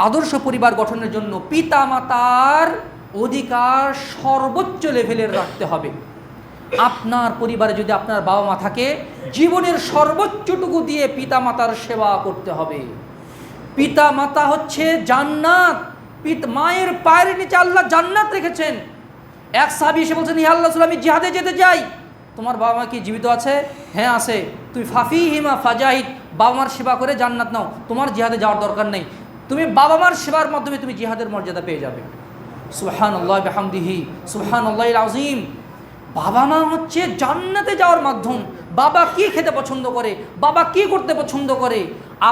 আদর্শ পরিবার গঠনের জন্য পিতা মাতার অধিকার সর্বোচ্চ লেভেলের রাখতে হবে। আপনার পরিবারে যদি আপনার বাবা মা থাকে, জীবনের সর্বোচ্চটুকু দিয়ে পিতা মাতার সেবা করতে হবে। পিতা মাতা হচ্ছে জান্নাত। মায়ের পায়ের নিচে আল্লাহ জান্নাত রেখেছেন। এক সাহাবী এসে বলছেন, ইয়া আল্লাহ রাসূল, আমি জিহাদে যেতে চাই। তোমার বাবা মা কি জীবিত আছে? হ্যাঁ আছে। তুই ফাফিহিমা ফাজাহিদ, বাবা মার সেবা করে জান্নাত নাও, তোমার জিহাদে যাওয়ার দরকার নেই। তুমি বাবা মার সেবার মাধ্যমে তুমি জিহাদের মর্যাদা পেয়ে যাবে। সুবহানাল্লাহ বিহামদিহি সুবহানাল্লাহিল আযীম। বাবা মা হচ্ছে জান্নাতে যাওয়ার মাধ্যম। বাবা কি খেতে পছন্দ করে, বাবা কি করতে পছন্দ করে,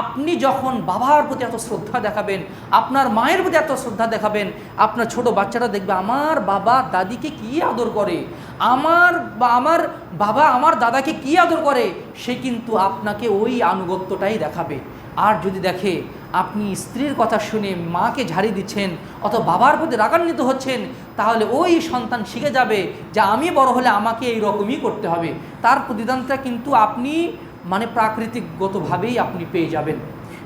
আপনি যখন বাবার প্রতি এত শ্রদ্ধা দেখাবেন, আপনার মায়ের প্রতি এত শ্রদ্ধা দেখাবেন, আপনার ছোট বাচ্চারা দেখবে আমার বাবা দাদিকে কি আদর করে, আমার বাবা আমার দাদাকে কি আদর করে, সে কিন্তু আপনাকে ওই আনুগত্যটাই দেখাবে। আর যদি দেখে আপনি স্ত্রীর কথা শুনে মাকে ঝাড়ি দিচ্ছেন অথবা বাবার প্রতি রাগান্বিত হচ্ছেন, তাহলে ওই সন্তান শিখে যাবে যে আমি বড় হলে আমাকে এই রকমই করতে হবে। তার প্রতিদানটা কিন্তু আপনি প্রাকৃতিকগতভাবেই আপনি পেয়ে যাবেন।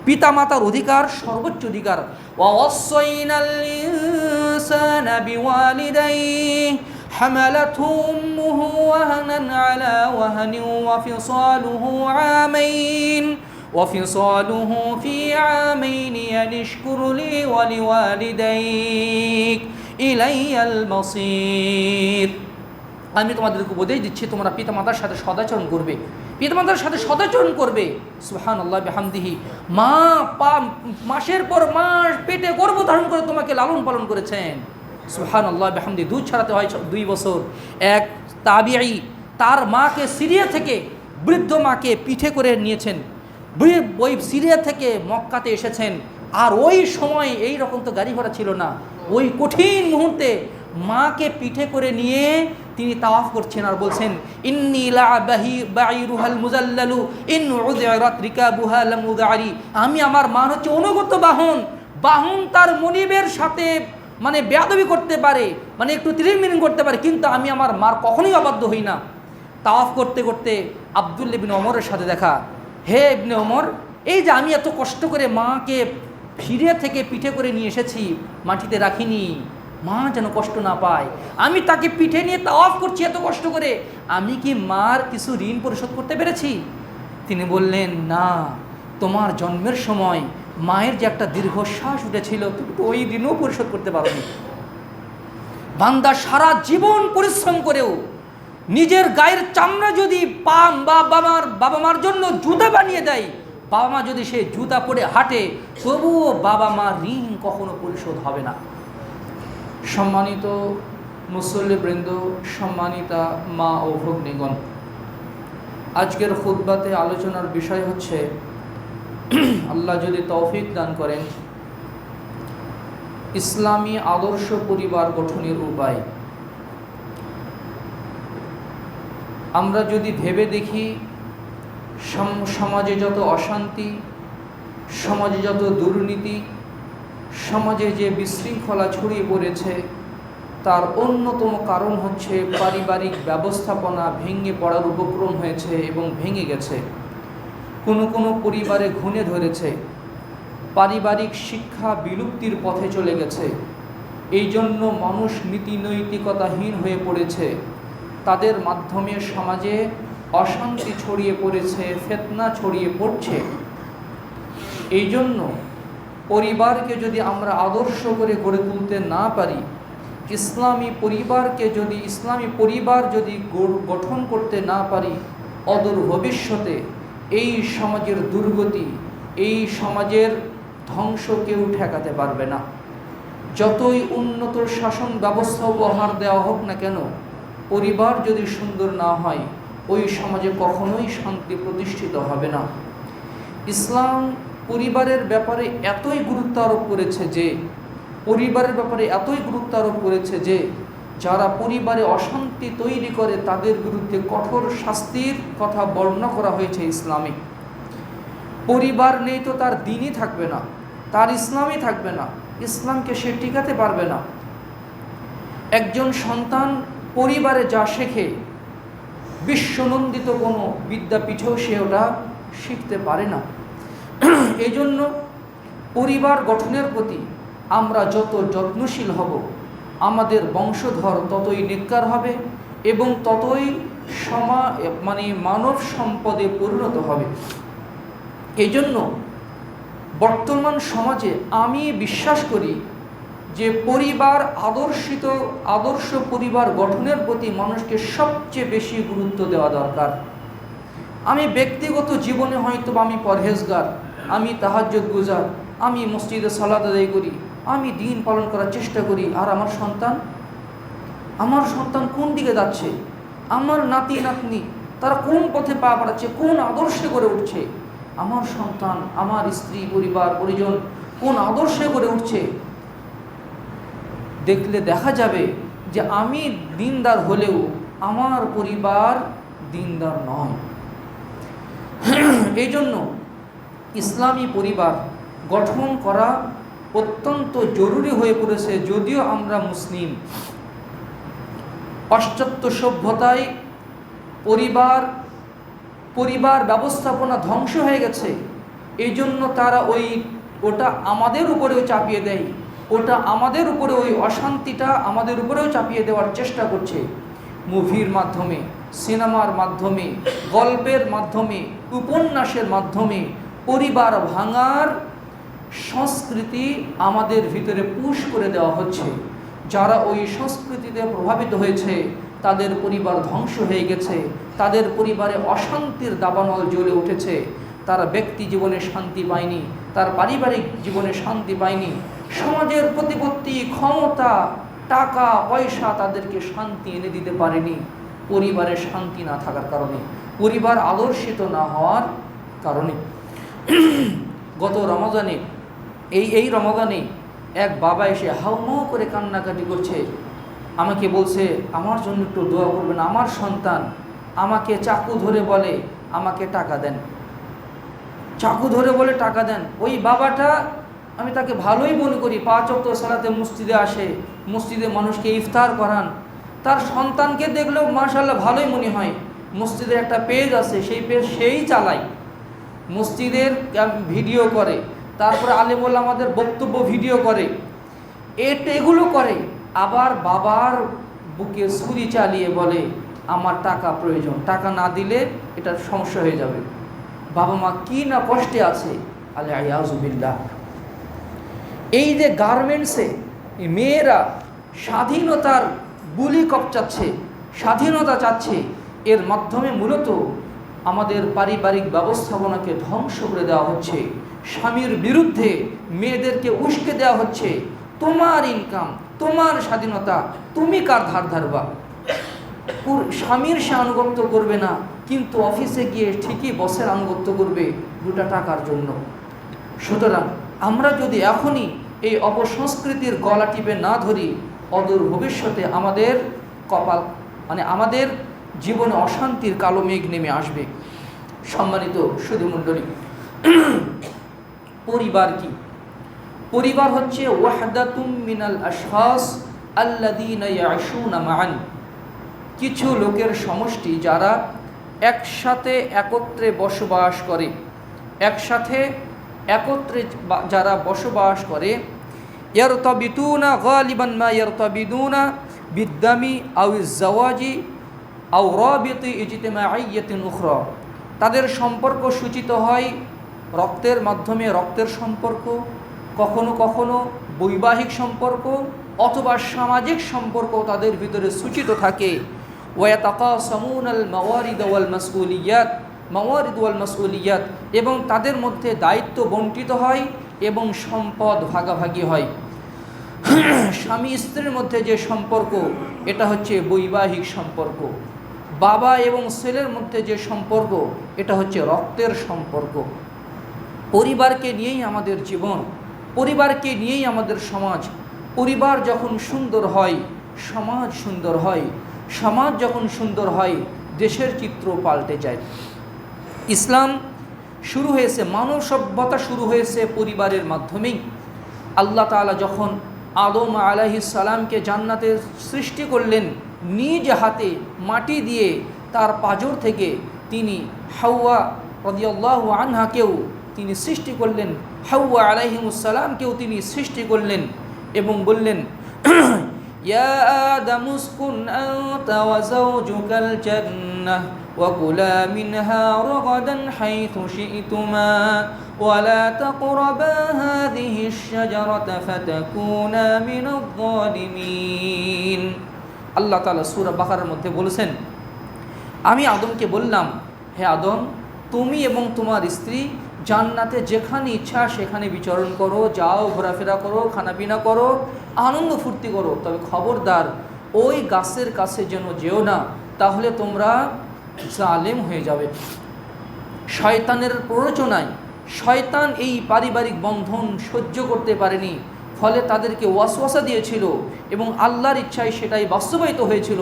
পিতা মাতার অধিকার সর্বোচ্চ অধিকার। ওয়াসাইনাল ইনসানা বিওয়ালিদাইহি হামালাতহু উম্মুহু ওয়াহানান আলা ওয়াহানিন ওয়া ফিসালুহু আমাইন وفصاله في عامين أن اشكر لي ولوالديك إلي المصير। আমি তোমাদেরকে উপদেশ দিচ্ছি, তোমরা পিতামাতার সাথে সদাচরণ করবে, পিতামাতার সাথে সদাচরণ করবে। সুবহানাল্লাহ বিহামদিহি। মা মাসের পর মাস পেটে গর্ভ ধারণ করে তোমাকে লালন পালন করেছেন। সুবহানাল্লাহ বিহামদিহি। দুধ ছাড়াতে হয় 2 বছর। এক তাবিঈ তার মাকে সিরিয়া থেকে, বৃদ্ধ মাকে পিঠে করে নিয়েছেন, ওই সিরিয়া থেকে মক্কাতে এসেছেন। আর ওই সময় এই রকম তো গাড়ি ঘোড়া ছিল না। ওই কঠিন মুহূর্তে মাকে পিঠে করে নিয়ে তিনি তাওয়াফ করছেন আর বলছেন, ইন্নী লা বাঈরুহাল মুজাল্লালু ইন উযিরাত রিকাবুহা লামুদারি। আমি আমার মা হচ্ছে অনুগত বাহন। বাহন তার মনিবের সাথে বেয়াদবি করতে পারে, একটু তিরিমিরিং করতে পারে, কিন্তু আমি আমার মার কখনোই অবাধ্য হই না। তাওয়াফ করতে করতে আব্দুল্লাহ ইবনে ওমরের সাথে দেখা। হে ইবনে ওমর, এই যে আমি এত কষ্ট করে মাকে সিরিয়া থেকে পিঠে করে নিয়ে এসেছি, মাটিতে রাখিনি, মা যেন কষ্ট না পায়, আমি তাকে পিঠে নিয়ে তাওয়াফ করছি এত কষ্ট করে, আমি কি মার কিছু ঋণ পরিশোধ করতে পেরেছি? তিনি বললেন, না, তোমার জন্মের সময় মায়ের যে একটা দীর্ঘশ্বাস উঠেছিল, তুমি তো ওই ঋণও পরিশোধ করতে পারোনি। বান্দা সারা জীবন পরিশ্রম করেও নিজের গায়ের চামড়া যদি বাবা মার জন্য জুতা বানিয়ে দেয়, বাবা মা যদি সে জুতা পরে হাঁটে, তবুও বাবা মার ঋণ কখনো পরিশোধ হবে না। সম্মানিত মুসল্লিবৃন্দ, সম্মানিতা মা ও ভগ্নীগণ, আজকের খুতবাতে আলোচনার বিষয় হচ্ছে, আল্লাহ যদি তৌফিক দান করেন, ইসলামী আদর্শ পরিবার গঠনের উপায়। আমরা যদি ভেবে দেখি, সমাজে যত অশান্তি, সমাজে যত দুর্নীতি, সমাজে যে বিশৃঙ্খলা ছড়িয়ে পড়েছে, তার অন্যতম কারণ হচ্ছে পারিবারিক ব্যবস্থাপনা ভেঙে পড়ার উপক্রম হয়েছে এবং ভেঙে গেছে। কোনো কোনো পরিবারে ঘুণে ধরেছে, পারিবারিক শিক্ষা বিলুপ্তির পথে চলে গেছে। এই জন্য মানুষ নীতি নৈতিকতাহীন হয়ে পড়েছে। তাদের মাধ্যমে সমাজে অশান্তি ছড়িয়ে পড়েছে, ফিতনা ছড়িয়ে পড়ছে। এই জন্য পরিবারকে যদি আমরা আদর্শ করে গড়ে তুলতে না পারি, ইসলামী পরিবার যদি গঠন করতে না পারি, অদূর ভবিষ্যতে এই সমাজের দুর্গতি, এই সমাজের ধ্বংস কেউ ঠেকাতে পারবে না। যতই উন্নত শাসন ব্যবস্থা উপহার দেওয়া হোক না কেন, পরিবার যদি সুন্দর না হয়, ওই সমাজে কখনোই শান্তি প্রতিষ্ঠিত হবে না। ইসলাম পরিবারের ব্যাপারে এতই গুরুত্ব আরোপ করেছে যে যারা পরিবারে অশান্তি তৈরি করে তাদের বিরুদ্ধে কঠোর শাস্তির কথা বর্ণনা করা হয়েছে ইসলামে। পরিবার নেই তো তার দ্বীনই থাকবে না, তার ইসলামই থাকবে না, ইসলামকে সে টিকাতে পারবে না। একজন সন্তান পরিবারে যা শেখে, বিশ্বনন্দিত কোনো বিদ্যাপীঠেও সে ওটা শিখতে পারে না। এই জন্য পরিবার গঠনের প্রতি আমরা যত যত্নশীল হব, আমাদের বংশধর ততই নেককার হবে এবং ততই মানব সম্পদে পরিণত হবে। এই জন্য বর্তমান সমাজে আমি বিশ্বাস করি যে পরিবার আদর্শ পরিবার গঠনের প্রতি মানুষকে সবচেয়ে বেশি গুরুত্ব দেওয়া দরকার। আমি ব্যক্তিগত জীবনে হয়তো আমি পরহেজগার, আমি তাহাজ্জুদ গুজার, আমি মসজিদে সালাত আদায় করি, আমি দিন পালন করার চেষ্টা করি, আর আমার সন্তান কোন দিকে যাচ্ছে, আমার নাতি নাতনি তারা কোন পথে পা বাড়াচ্ছে, কোন আদর্শে গড়ে উঠছে, আমার সন্তান, আমার স্ত্রী, পরিবার পরিজন কোন আদর্শে গড়ে উঠছে, দেখলে দেখা যাবে যে আমি দিনদার হলেও আমার পরিবার দিনদার নয়। এই জন্য ইসলামী পরিবার গঠন করা অত্যন্ত জরুরি হয়ে পড়েছে। যদিও আমরা মুসলিম, পাশ্চাত্য সভ্যতায় পরিবার ব্যবস্থাপনা ধ্বংস হয়ে গেছে। এই জন্য তারা ওটা আমাদের উপরেও চাপিয়ে দেয়, ওটা আমাদের উপরে ওই অশান্তিটা আমাদের উপরেও চাপিয়ে দেওয়ার চেষ্টা করছে। মুভির মাধ্যমে, সিনেমার মাধ্যমে, গল্পের মাধ্যমে, উপন্যাসের মাধ্যমে পরিবার ভাঙার সংস্কৃতি আমাদের ভিতরে পুশ করে দেওয়া হচ্ছে। যারা ওই সংস্কৃতিতে প্রভাবিত হয়েছে তাদের পরিবার ধ্বংস হয়ে গেছে, তাদের পরিবারে অশান্তির দাবানল জ্বলে উঠেছে, তারা ব্যক্তি জীবনে শান্তি পায়নি, তার পারিবারিক জীবনে শান্তি পায়নি, সমাজের প্রতিপত্তি, ক্ষমতা, টাকা পয়সা তাদেরকে শান্তি এনে দিতে পারেনি। পরিবারে শান্তি না থাকার কারণে, পরিবার আদর্শিত না হওয়ার কারণে। গত রমজানে এই রমজানে এক বাবা এসে হাউমাউ করে কান্নাকাটি করছে, আমাকে বলছে আমার জন্য একটু দোয়া করবেন, আমার সন্তান আমাকে চাকু ধরে বলে আমাকে টাকা দেন, চাকু ধরে বলে টাকা দেন। ওই বাবাটা, আমি তাকে ভালোই মনে করি, 5 ওয়াক্ত সালাতে মসজিদে আসে, মসজিদে মানুষকে ইফতার করান, তার সন্তানকে দেখলেও মাশাআল্লাহ ভালোই মনে হয়। মসজিদের একটা পেজ আছে, সেই পেজ সেই চালায়, মসজিদের ভিডিও করে, তারপরে আলেমুল আমাদের বক্তব্য ভিডিও করে, এগুলো করে। আবার বাবার বুকে ছুরি চালিয়ে বলে আমার টাকা প্রয়োজন, টাকা না দিলে এটার সমস্যা হয়ে যাবে। বাবা মা কি না কষ্টে আছে, আলিয়াযুবিল্লাহ। এই যে গার্মেন্টসে মেয়েরা স্বাধীনতার বুলি কপচাচ্ছে, স্বাধীনতা চাচ্ছে, এর মাধ্যমে মূলত আমাদের পারিবারিক ব্যবস্থাপনাকে ধ্বংস করে দেওয়া হচ্ছে। স্বামীর বিরুদ্ধে মেয়েদেরকে উস্কে দেওয়া হচ্ছে, তোমার ইনকাম, তোমার স্বাধীনতা, তুমি কার ধার ধারবা। স্বামীর সে আনুগত্য করবে না, কিন্তু অফিসে গিয়ে ঠিকই বসের আনুগত্য করবে 2টা টাকার জন্য। সুতরাং আমরা যদি এখনই এই অপসংস্কৃতির গলা টিপে না ধরি, অদূর ভবিষ্যতে আমাদের আমাদের জীবনে অশান্তির কালো মেঘ নেমে আসবে। সম্মানিত সুধীমণ্ডলী, পরিবার কি? পরিবার হচ্ছে ওয়াহদাতুম মিনাল আশখাস আল্লাযীনা ইয়াঈশুনা মাআন, কিছু লোকের সমষ্টি যারা একসাথে একত্রে বসবাস করে, যারা বসবাস করে। ইয়ারতাবিতুনা গালিবান মা ইয়ারতাবিদুনা বিদ্দামি আও ইজ-জাওয়াজি আও রাবিতি ইজতিমাইয়াতিন উখরা, তাদের সম্পর্ক সূচিত হয় রক্তের মাধ্যমে, রক্তের সম্পর্ক, কখনো কখনো বৈবাহিক সম্পর্ক অথবা সামাজিক সম্পর্ক তাদের ভিতরে সূচিত থাকে। ওয়াতাকাসামুনাল মাওয়ারিদ ওয়াল মাসউলিয়াত, এবং তাদের মধ্যে দায়িত্ব বণ্টিত হয় এবং সম্পদ ভাগাভাগি হয়। স্বামী স্ত্রীর মধ্যে যে সম্পর্ক, এটা হচ্ছে বৈবাহিক সম্পর্ক। বাবা এবং ছেলের মধ্যে যে সম্পর্ক, এটা হচ্ছে রক্তের সম্পর্ক। পরিবারকে নিয়েই আমাদের জীবন, পরিবারকে নিয়েই আমাদের সমাজ। পরিবার যখন সুন্দর হয়, সমাজ সুন্দর হয়, সমাজ যখন সুন্দর হয়, দেশের চিত্র পাল্টে যায়। ইসলাম শুরু হয়েছে, মানব সভ্যতা শুরু হয়েছে পরিবারের মাধ্যমেই। আল্লাহ তাআলা যখন আদম আলাইহিস সালামকে জান্নাতে সৃষ্টি করলেন, নিজ হাতে মাটি দিয়ে তার পাঁজর থেকে তিনি হাওয়া রাদিয়াল্লাহু আনহাকেও তিনি সৃষ্টি করলেন হাওয়া আলাইহিমুসসালামকেও তিনি সৃষ্টি করলেন এবং বললেন, ইয়া আদম উসকুন আনতা ওয়া যাওজুকাল জান্নাহ ওয়া কুলা মিনহা রাগাদান হাইথু শি'তুমা ওয়া লা তাকরাবা হাযিহিশ শাজারাতা ফাতাকুনা মিনাজ যালিমিন। আল্লাহ তাআলা সূরা বাকারার মধ্যে বলেছেন, আমি আদমকে বললাম, হে আদম, তুমি এবং তোমার স্ত্রী জান্নাতে যেখানে ইচ্ছা সেখানে বিচরণ করো, যাও, ঘোরাফেরা করো, খানাপিনা করো, আনন্দ ফুর্তি করো, তবে খবরদার ওই গাছের কাছে যেন যেও না, তাহলে তোমরা জালেম হয়ে যাবে। শয়তানের প্ররোচনায় শয়তান এই পারিবারিক বন্ধন সহ্য করতে পারেনি, ফলে তাদেরকে ওয়াসওয়াসা দিয়েছিল এবং আল্লাহর ইচ্ছায় সেটাই বাস্তবায়িত হয়েছিল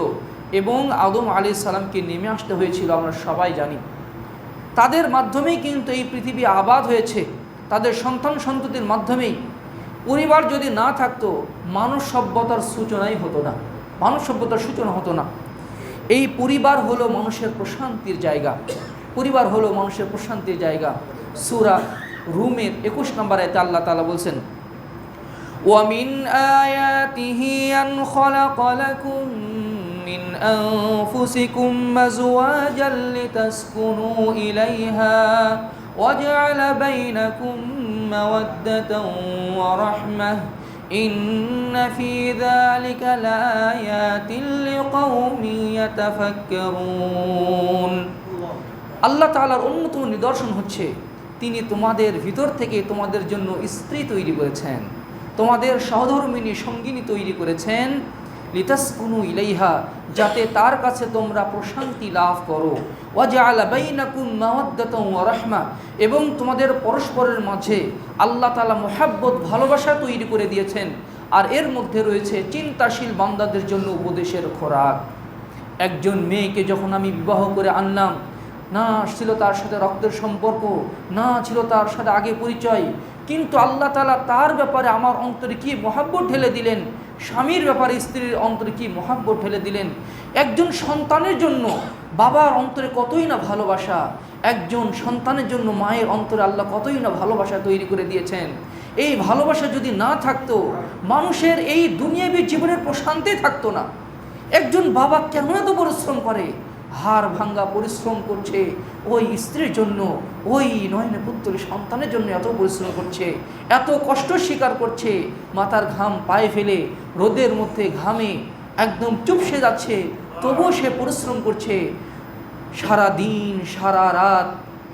এবং আদম আলাইহিস সালামকে নেমে আসতে হয়েছিল। আমরা সবাই জানি তাদের মাধ্যমেই কিন্তু এই পৃথিবী আবাদ হয়েছে, তাদের সন্তান সন্ততির মাধ্যমেই। পরিবার যদি না থাকতো মানব সভ্যতার সূচনাই হতো না, মানব সভ্যতার সূচনা হতো না। এই পরিবার হলো মানুষের প্রশান্তির জায়গা, পরিবার হলো মানুষের প্রশান্তির জায়গা। সূরা রুমের 21 নম্বর আয়াতে আল্লাহ তাআলা বলছেন, ওয়ামিন আয়াতিহি আন খালাকা লাকুম মিন আনফুসিকুম আজওয়াজান লিতাসকুনু ইলাইহা ওয়া জাআলা বাইনাকুম মাওয়াদ্দাতান ওয়া রাহমাহ ইন্না ফি যালিকা লাআয়াতিন লিকাওমিন ইয়াতাফাক্কারুন। আল্লাহ তাআলার অন্যতম নিদর্শন হচ্ছে তিনি তোমাদের ভিতর থেকে তোমাদের জন্য স্ত্রী তৈরি করেছেন, তোমাদের সহধর্মিনী সঙ্গিনী তৈরি করেছেন, লিতাসকুনু ইলাইহা, যাতে তার কাছে তোমরা প্রশান্তি লাভ করো, ওয়া জাআলা বাইনাকুম মাওয়াদ্দাতান ওয়া রাহমা, এবং তোমাদের পরস্পরের মাঝে আল্লাহ তাআলা মুহাব্বত, ভালোবাসা তৈরি করে দিয়েছেন। আর এর মধ্যে রয়েছে চিন্তাশীল বান্দাদের জন্য উপদেশের খোরাক। একজন মেয়েকে যখন আমি বিবাহ করে আনলাম, না ছিল তার সাথে রক্তের সম্পর্ক, না ছিল তার সাথে আগে পরিচয়, কিন্তু আল্লাহ তাআলা তার ব্যাপারে আমার অন্তরে কি মহাব্বত ঢেলে দিলেন, স্বামীর ব্যাপারে স্ত্রীর অন্তরে কি মহাব্বত ঢেলে দিলেন। একজন সন্তানের জন্য বাবার অন্তরে কতই না ভালোবাসা, একজন সন্তানের জন্য মায়ের অন্তরে আল্লাহ কতই না ভালোবাসা তৈরি করে দিয়েছেন। এই ভালোবাসা যদি না থাকতো মানুষের এই দুনিয়াবী জীবনের প্রশান্তি থাকতো না। একজন বাবা কেমন এত পরিশ্রম করে, হাড় ভাঙ্গা পরিশ্রম করছে ওই স্ত্রীর জন্য, ওই নয়নে পুত্র সন্তানের জন্য এত পরিশ্রম করছে, এত কষ্ট স্বীকার করছে, মাথার ঘাম পায়ে ফেলে রোদের মধ্যে ঘামে একদম চুপসে যাচ্ছে, তবুও সে পরিশ্রম করছে। সারা দিন সারা রাত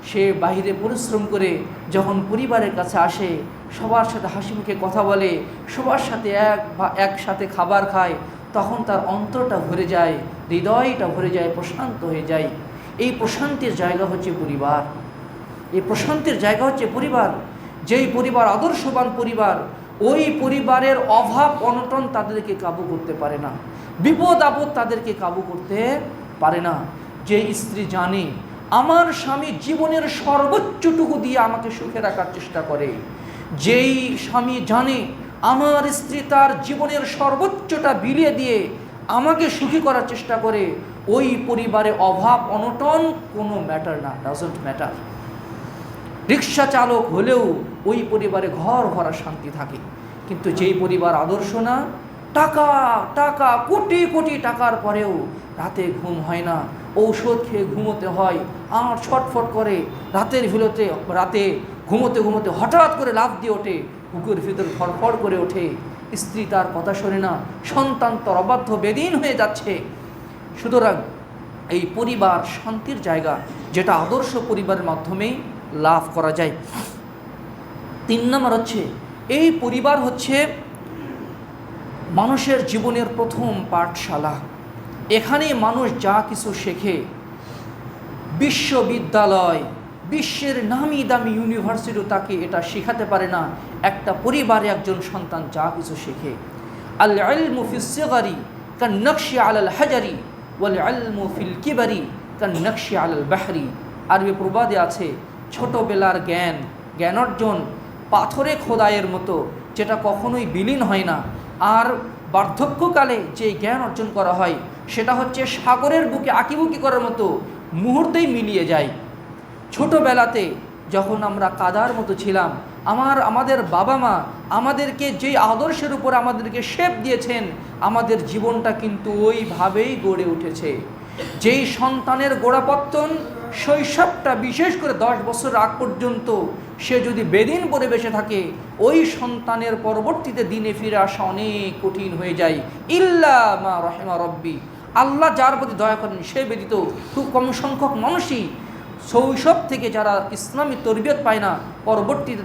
সে বাইরে পরিশ্রম করে যখন পরিবারের কাছে আসে, সবার সাথে হাসি মুখে কথা বলে, সবার সাথে একসাথে খাবার খায়, তখন তার অন্তরটা ভরে যায়, হৃদয়টা ভরে যায়, প্রশান্ত হয়ে যায়। এই প্রশান্তির জায়গা হচ্ছে পরিবার, এই প্রশান্তির জায়গা হচ্ছে পরিবার। যেই পরিবার আদর্শবান পরিবার, ওই পরিবারের অভাব অনটন তাদেরকে কাবু করতে পারে না, বিপদ আপদ তাদেরকে কাবু করতে পারে না। যে স্ত্রী জানে আমার স্বামী জীবনের সর্বোচ্চটুকু দিয়ে আমাকে সুখে রাখার চেষ্টা করে, যেই স্বামী জানে আমার স্ত্রী তার জীবনের সর্বোচ্চটা বিলিয়ে দিয়ে আমাকে সুখী করার চেষ্টা করে, ওই পরিবারে অভাব অনটন কোনো ম্যাটার না, ডাজন্ট ম্যাটার। রিক্সা চালক হলেও ওই পরিবারে ঘর ভরা শান্তি থাকে। কিন্তু যেই পরিবার আদর্শ না, টাকা টাকা কোটি কোটি টাকার পরেও রাতে ঘুম হয় না, ঔষধ খেয়ে ঘুমোতে হয়, আর ছটফট করে রাতে ঘুমোতে ঘুমোতে হঠাৎ করে লাফ দিয়ে ওঠে, বুকের ভিতর ফড়ফড় করে ওঠে, স্ত্রী তার কথা শোনে না, সন্তান তার অবাধ্য বেদিন হয়ে যাচ্ছে। সুতরাং এই পরিবার শান্তির জায়গা, যেটা আদর্শ পরিবারের মাধ্যমেই লাভ করা যায়। 3 নম্বর হচ্ছে এই পরিবার হচ্ছে মানুষের জীবনের প্রথম পাঠশালা। এখানে মানুষ যা কিছু শেখে, বিশ্ববিদ্যালয়, বিশ্বের নামি দামি ইউনিভার্সিটিও তাকে এটা শেখাতে পারে না। একটা পরিবারে একজন সন্তান যা কিছু শেখে, আল ইলমু ফিস সিগরি কান নকশি আলাল হাজারি ওয়াল ইলমু ফিল কিবারি কান নকশি আলাল বাহরি। আরবি প্রবাদে আছে, ছোটবেলার জ্ঞান অর্জন পাথরে খোদাইয়ের মতো, যেটা কখনোই বিলীন হয় না। আর বার্ধক্যকালে যে জ্ঞান অর্জন করা হয় সেটা হচ্ছে সাগরের বুকে আঁকিবুকি করার মতো, মুহূর্তেই মিলিয়ে যায়। ছোটোবেলাতে যখন আমরা কাদার মতো ছিলাম, আমাদের বাবা মা আমাদেরকে যেই আদর্শের উপর আমাদেরকে শেপ দিয়েছেন, আমাদের জীবনটা কিন্তু ওইভাবেই গড়ে উঠেছে। যেই সন্তানের গোড়াপত্তন শৈশবটা, বিশেষ করে 10 বছর আগ পর্যন্ত সে যদি বেদিন পরিবেশে থাকে, ওই সন্তানের পরবর্তীতে দিনে ফিরে আসা অনেক কঠিন হয়ে যায়। ইল্লা মা রহিমা রব্বি, আল্লাহ যার প্রতি দয়া করেন সে ব্যতীত খুব কম সংখ্যক মানুষই শৈশব থেকে যারা ইসলামী তরবিয়ত পায় না, পরবর্তীতে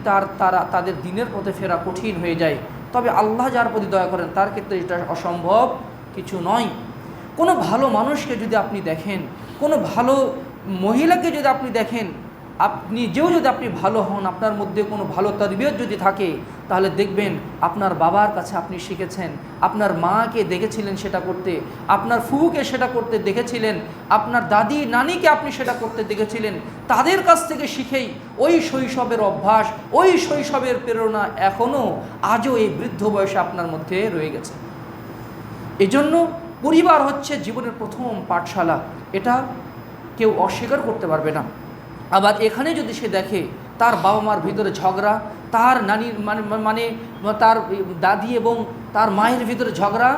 তাদের দিনের পথে ফেরা কঠিন হয়ে যায়। তবে আল্লাহ যার প্রতি দয়া করেন তার ক্ষেত্রে এটা অসম্ভব কিছু নয়। কোনো ভালো মানুষকে যদি আপনি দেখেন, কোনো ভালো মহিলাকে যদি আপনি দেখেন, আপনি যদি আপনি ভালো হন, আপনার মধ্যে কোনো ভালো তরবিয়ত যদি থাকে, তাহলে দেখবেন আপনার বাবার কাছে আপনি শিখেছেন, আপনার মাকে দেখেছিলেন সেটা করতে, আপনার ফুফুকে সেটা করতে দেখেছিলেন, আপনার দাদি নানিকে আপনি সেটা করতে দেখেছিলেন। তাদের কাছ থেকে শিখেই ওই শৈশবের অভ্যাস, ওই শৈশবের প্রেরণা এখনও আজও এই বৃদ্ধ বয়সে আপনার মধ্যে রয়ে গেছে। এজন্য পরিবার হচ্ছে জীবনের প্রথম পাঠশালা, এটা কেউ অস্বীকার করতে পারবে না। আবার এখানে যদি সে দেখে তার বাবা মার ভিতরে ঝগড়া, তার নানির মানে তার দাদি এবং তার মায়ের ভিতরে ঝগড়া,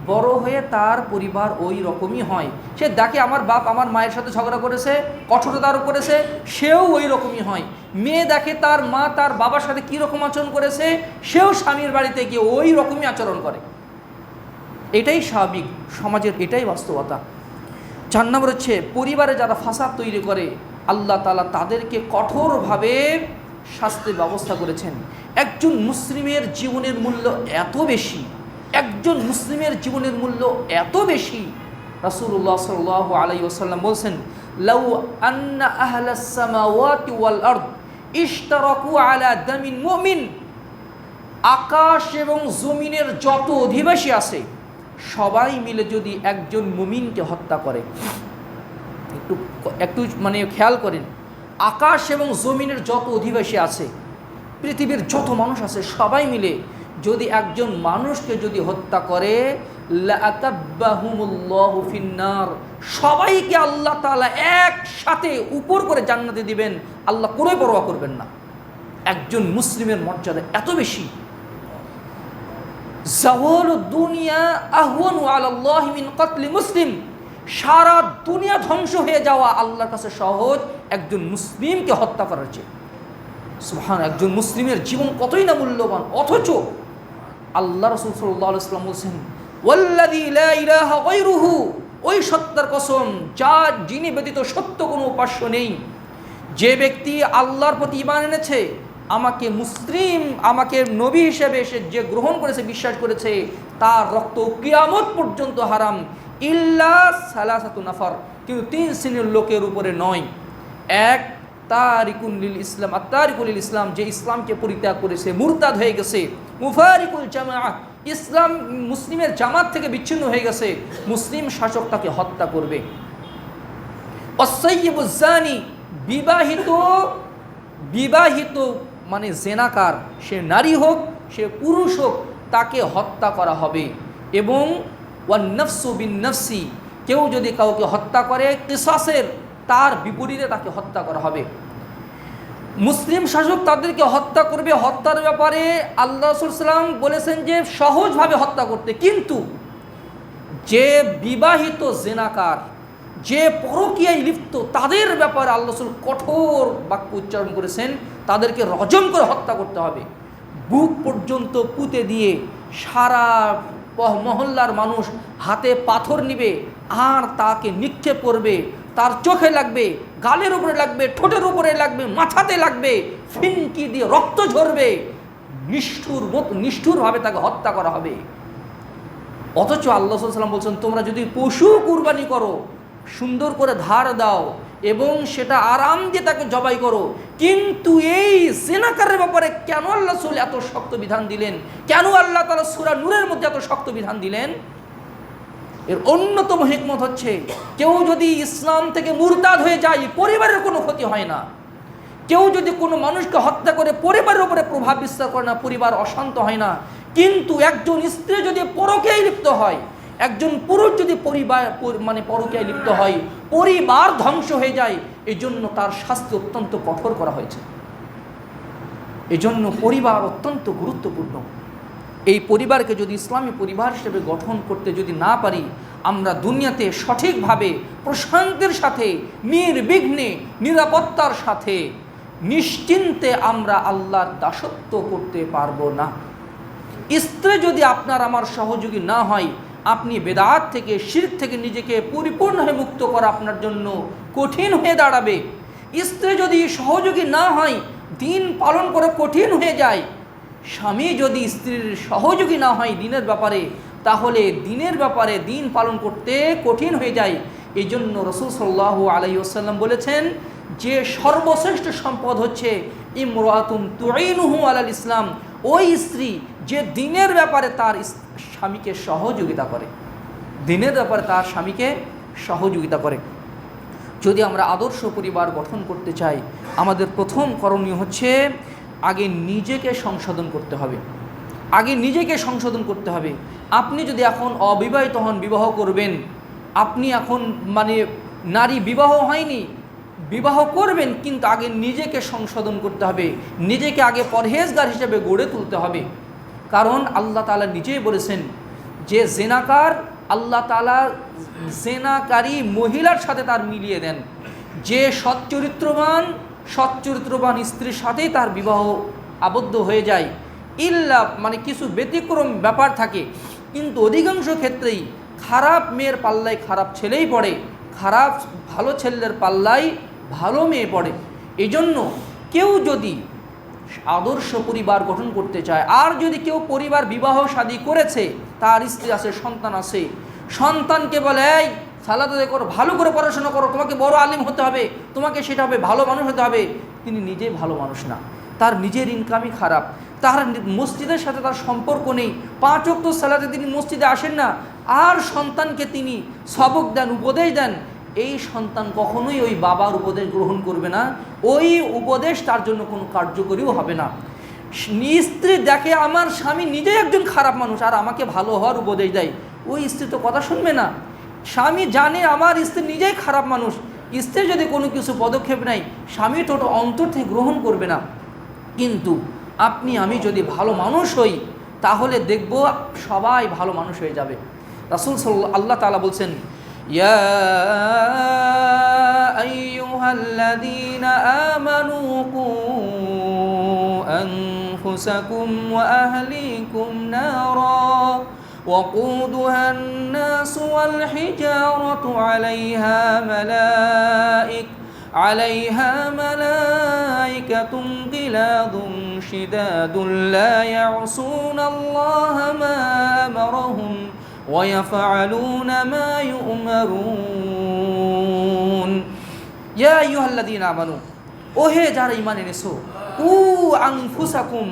বড় হয়ে তার পরিবার ওই রকমই হয়। সে দেখে আমার বাপ আমার মায়ের সাথে ঝগড়া করেছে, কঠোরতারও করেছে, সেও ওই রকমই হয়। মেয়ে দেখে তার মা তার বাবার সাথে কীরকম আচরণ করেছে, সেও স্বামীর বাড়িতে গিয়ে ওই রকমই আচরণ করে। এটাই স্বাভাবিক, সমাজের এটাই বাস্তবতা। 4 নম্বর হচ্ছে পরিবারে যারা ফাসাদ তৈরি করে, আল্লাহ তাআলা তাদেরকে কঠোরভাবে শাস্তির ব্যবস্থা করেছেন। একজন মুসলিমের জীবনের মূল্য এত বেশি, একজন মুসলিমের জীবনের মূল্য এত বেশি, রাসূলুল্লাহ সাল্লাল্লাহু আলাইহি ওয়াসাল্লাম বলছেন, লাউ আন্না আহলাস সামাওয়াতি ওয়াল আরদ ইশতারাকু আলা দামিন মুমিন, আকাশ এবং জমিনের যত অধিবাসী আছে সবাই মিলে যদি একজন মুমিনকে হত্যা করে, একটু মানে খেয়াল করেন, আকাশ এবং জমিনের যত অধিবাসী আছে, পৃথিবীর যত মানুষ আছে সবাই মিলে যদি একজন মানুষকে যদি হত্যা করে, লাআকাব্বাহুমুল্লাহু ফিন্নার, সবাইকে আল্লাহ তাআলা একসাথে উপর করে জান্নাতে দিবেন, আল্লাহ কোনো পরোয়া করবেন না। একজন মুসলিমের মর্যাদা এত বেশি। জাওয়ালুদ দুনিয়া আহওয়ানু আলাল্লাহি মিন কতলি মুসলিম, সারা দুনিয়া ধ্বংস হয়ে যাওয়া আল্লাহর কাছে সহজ একজন মুসলিমকে হত্যা করার চেয়ে। সুবহান, একজন মুসলিমের জীবন কতই না মূল্যবান, অথচ আল্লাহ রাসূল সাল্লাল্লাহু আলাইহি ওয়াসাল্লাম বলেছেন, ওয়াল্লাযী লা ইলাহা গায়রুহু, ওই সত্তার কসম যিনি ব্যতীত সত্য কোনো উপাস্য নেই, যে ব্যক্তি আল্লাহর প্রতি ঈমান এনেছে, আমাকে মুসলিম, আমাকে নবী হিসেবে এসে যে গ্রহণ করেছে, বিশ্বাস করেছে, তার রক্ত কিয়ামত পর্যন্ত হারাম, ইল্লা সালাসাতু নাফার, কিন্তু 3 শ্রেণীর লোকের উপরে নয়। এক, তারিকুল লিল ইসলাম, আত-তারিকুল লিল ইসলাম, যে ইসলামকে পরিত্যাগ করেছে, মুরতাদ হয়ে গেছে। মুফারিকুল জামাআহ, ইসলাম মুসলিমের জামাত থেকে বিচ্ছিন্ন হয়ে গেছে, মুসলিম শাসক তাকে হত্যা করবে। ওয়াস-সাইয়্যিবুজ জানি, বিবাহিত মানে জেনাকার, সে নারী হোক সে পুরুষ হোক, তাকে হত্যা করা হবে। এবং ওয়ান নাফসু বিন নাফসি, কেউ যদি কাউকে হত্যা করে কিসাসের, তার বিপরীতে তাকে হত্যা করা হবে। মুসলিম শাসক তাদেরকে হত্যা করবে। হত্যার ব্যাপারে আল্লাহ রাসূল সাল্লাল্লাহু আলাইহি ওয়াসাল্লাম বলেছেন যে সহজভাবে হত্যা করতে, কিন্তু যে বিবাহিত জেনাকার, যে পরকীয়ায় লিপ্ত, তাদের ব্যাপারে আল্লাহ রাসূল কঠোর বাক্য উচ্চারণ করেছেন, তাদেরকে রজম করে হত্যা করতে হবে। বুক পর্যন্ত পুঁতে দিয়ে সারা মহল্লার মানুষ হাতে পাথর নিবে আর তাকে নিক্ষেপ করবে, তার চোখে লাগবে, গালের উপরে লাগবে, ঠোঁটের উপরে লাগবে, মাথাতে লাগবে, ফিনকি দিয়ে রক্ত ঝরবে, নিষ্ঠুরভাবে তাকে হত্যা করা হবে। অথচ আল্লাহ সাল্লাল্লাহু আলাইহি ওয়াসাল্লাম বলছেন, তোমরা যদি পশু কুরবানি করো, সুন্দর করে ধার দাও এবং সেটা আরাম দিয়ে তাকে জবাই করো, কিন্তু এই জিনাকারের ব্যাপারে কেন আল্লাহ রাসূল এত শক্ত বিধান দিলেন? কেন আল্লাহ তাআলা সূরা নূরের মধ্যে এত শক্ত বিধান দিলেন? এর অন্যতম হিকমত হচ্ছে, কেউ যদি ইসলাম থেকে মুরতাদ হয়ে যায়, পরিবারের কোনো ক্ষতি হয় না। কেউ যদি কোনো মানুষকে হত্যা করে পরিবারের উপরে প্রভাব বিস্তার করে না, পরিবার অশান্ত হয় না। কিন্তু একজন স্ত্রী যদি পরকীয়ায় লিপ্ত হয়, একজন পুরুষ যদি পরকীয়ায় লিপ্ত হয়, পরিবার ধ্বংস হয়ে যায়। এই জন্য তার শাস্তি অত্যন্ত কঠোর করা হয়েছে। এজন্য পরিবার অত্যন্ত গুরুত্বপূর্ণ। এই পরিবারকে যদি ইসলামী পরিবার হিসেবে গঠন করতে যদি না পারি, আমরা দুনিয়াতে সঠিকভাবে প্রশান্তির সাথে নির্বিঘ্নে নিরাপত্তার সাথে নিশ্চিন্তে আমরা আল্লাহর দাসত্ব করতে পারবো না। স্ত্রী যদি আপনার আমার সহযোগী না হয়, আপনি বেদাত থেকে শিরক থেকে নিজেকে পরিপূর্ণভাবে মুক্ত করা আপনার জন্য কঠিন হয়ে দাঁড়াবে। স্ত্রী যদি সহযোগী না হয়, দিন পালন করা কঠিন হয়ে যায়। স্বামী যদি স্ত্রীর সহযোগী না হয় দিনের ব্যাপারে, তাহলে দিনের ব্যাপারে দিন পালন করতে কঠিন হয়ে যায়। এই জন্য রাসূল সাল্লাল্লাহু আলাইহি ওয়াসাল্লাম বলেছেন যে সর্বশ্রেষ্ঠ সম্পদ হচ্ছে ইমরাতুন তুঈনুহু আলাল ইসলাম, ওই স্ত্রী যে দিনের ব্যাপারে তার স্বামীকে সহযোগিতা করে, দিনের ব্যাপারে তার স্বামীকে সহযোগিতা করে। যদি আমরা আদর্শ পরিবার গঠন করতে চাই, আমাদের প্রথম করণীয় হচ্ছে আগে নিজেকে সংশোধন করতে হবে। আগে নিজেকে সংশোধন করতে হবে। আপনি যদি এখন অবিবাহিত হন, বিবাহ করবেন, আপনি এখন নারী বিবাহ হয়নি, বিবাহ করবেন, কিন্তু আগে নিজেকে সংশোধন করতে হবে। নিজেকে আগে পরহেজগার হিসেবে গড়ে তুলতে হবে। কারণ আল্লাহ তাআলা নিজেই বলেছেন যে জেনাকার, আল্লাহ তাআলা জেনাকারী মহিলার সাথে তার মিলিয়ে দেন। যে সচ্চরিত্রবান স্ত্রীর সাথেই তার বিবাহ আবদ্ধ হয়ে যায়, ইল্লা কিছু ব্যতিক্রম ব্যাপার থাকে, কিন্তু অধিকাংশ ক্ষেত্রেই খারাপ মেয়ের পাল্লায় খারাপ ছেলেই পড়ে, ভালো ছেলের পাল্লায় ভালো মেয়ে পড়ে। এই জন্য কেউ যদি আদর্শ পরিবার গঠন করতে চায়, আর যদি কেউ পরিবার বিবাহ শাদী করেছে, তার স্ত্রী আছে, সন্তান আছে, সন্তানকে বলে এই সালাত আদায় করো, ভালো করে পড়াশোনা করো, তোমাকে বড় আলিম হতে হবে, তোমাকে সেটা হবে, ভালো মানুষ হতে হবে, তিনি নিজেই ভালো মানুষ না, তার নিজের ইনকামই খারাপ, তার মসজিদের সাথে তার সম্পর্ক নেই, 5 ওয়াক্ত সালাতে তিনি মসজিদে আসেন না, আর সন্তানকে তিনি সবক দেন, উপদেশ দেন, এই সন্তান কখনোই ওই বাবার উপদেশ গ্রহণ করবে না, ওই উপদেশ তার জন্য কোনো কার্যকরীও হবে না। স্ত্রী দেখে আমার স্বামী নিজেই একজন খারাপ মানুষ আর আমাকে ভালো হওয়ার উপদেশ দেয়, ওই স্ত্রী তো কথা শুনবে না। স্বামী জানে আমার স্ত্রী নিজেই খারাপ মানুষ, স্ত্রী যদি কোনো কিছু পদক্ষেপ নেয়, স্বামী তো অন্তর থেকে গ্রহণ করবে না। কিন্তু আপনি আমি যদি ভালো মানুষ হই, তাহলে দেখব সবাই ভালো মানুষ হয়ে যাবে। রাসূল আল্লাহ তাআলা বলছেন, ইয়া আইয়ুহাল্লাযীনা আমানু কু আনফুসাকুম ওয়া আহলিকুম নারা وقودها الناس والحجارة عليها ملائكة غلاظ شداد لا يعصون الله ما أمرهم ويفعلون ما يؤمرون يا أيها الذين آمنوا ওহে যারা ঈমান এনেছো, কু আনফুসাকুম,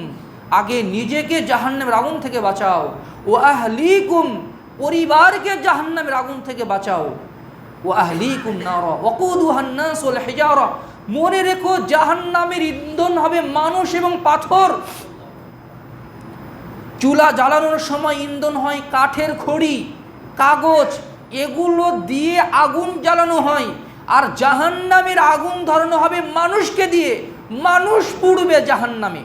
আগে নিজেকে জাহান্নামের আগুন থেকে বাঁচাও, ও আহলিকুম, পরিবারকে জাহান্নামের আগুন থেকে বাঁচাও, ও আহলিকুম নারা ওয়াকুদুহান নাস ওয়াল হিজারা, মনে রেখো জাহান্নামের ইন্ধন হবে মানুষ এবং পাথর। চুলা জ্বালানোর সময় ইন্ধন হয় কাঠের খড়ি, কাগজ, এগুলো দিয়ে আগুন জ্বালানো হয়, আর জাহান্নামের আগুন ধরানো হবে মানুষকে দিয়ে, মানুষ পুড়বে জাহান্নামে,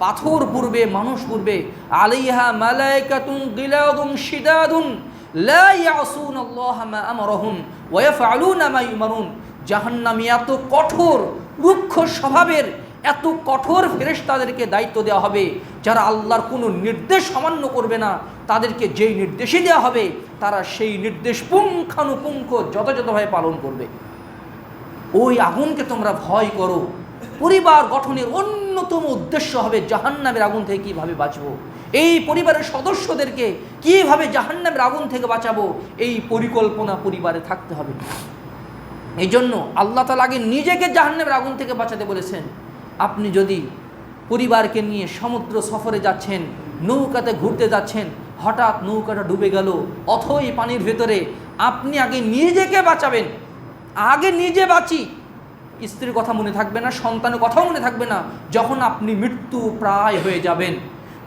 পাথর পুড়বে, মানুষ পুড়বে। আলাইহা মালাইকাতুন গিলাদুন শিদাদুন লা ইয়াসুনাল্লাহ মা আমারহুম ওয়া ইয়াফআলুনা মা ইউমারুন, জাহান্নামী এত কঠোর, রুক্ষ স্বভাবের, এত কঠোর ফেরেশতাদেরকে দায়িত্ব দেওয়া হবে, যারা আল্লাহর কোনো নির্দেশ অমান্য করবে না, তাদেরকে যেই নির্দেশই দেওয়া হবে তারা সেই নির্দেশ পুঙ্খানুপুঙ্খ যথাযথভাবে পালন করবে। ওই আগুনকে তোমরা ভয় করো। পরিবার গঠনের অন্যতম উদ্দেশ্য হবে জাহান্নামের আগুন থেকে কীভাবে বাঁচবো, এই পরিবারের সদস্যদেরকে কীভাবে জাহান্নামের আগুন থেকে বাঁচাবো, এই পরিকল্পনা পরিবারে থাকতে হবে। এই জন্য আল্লাহ তাআলা আগে নিজেকে জাহান্নামের আগুন থেকে বাঁচাতে বলেছেন। আপনি যদি পরিবারকে নিয়ে সমুদ্র সফরে যাচ্ছেন, নৌকাতে ঘুরতে যাচ্ছেন, হঠাৎ নৌকাটা ডুবে গেল অথই পানির ভেতরে, আপনি আগে নিজেকে বাঁচাবেন। আগে নিজে বাঁচি, স্ত্রীর কথা মনে থাকবে না, সন্তানের কথাও মনে থাকবে না। যখন আপনি মৃত্যু প্রায় হয়ে যাবেন,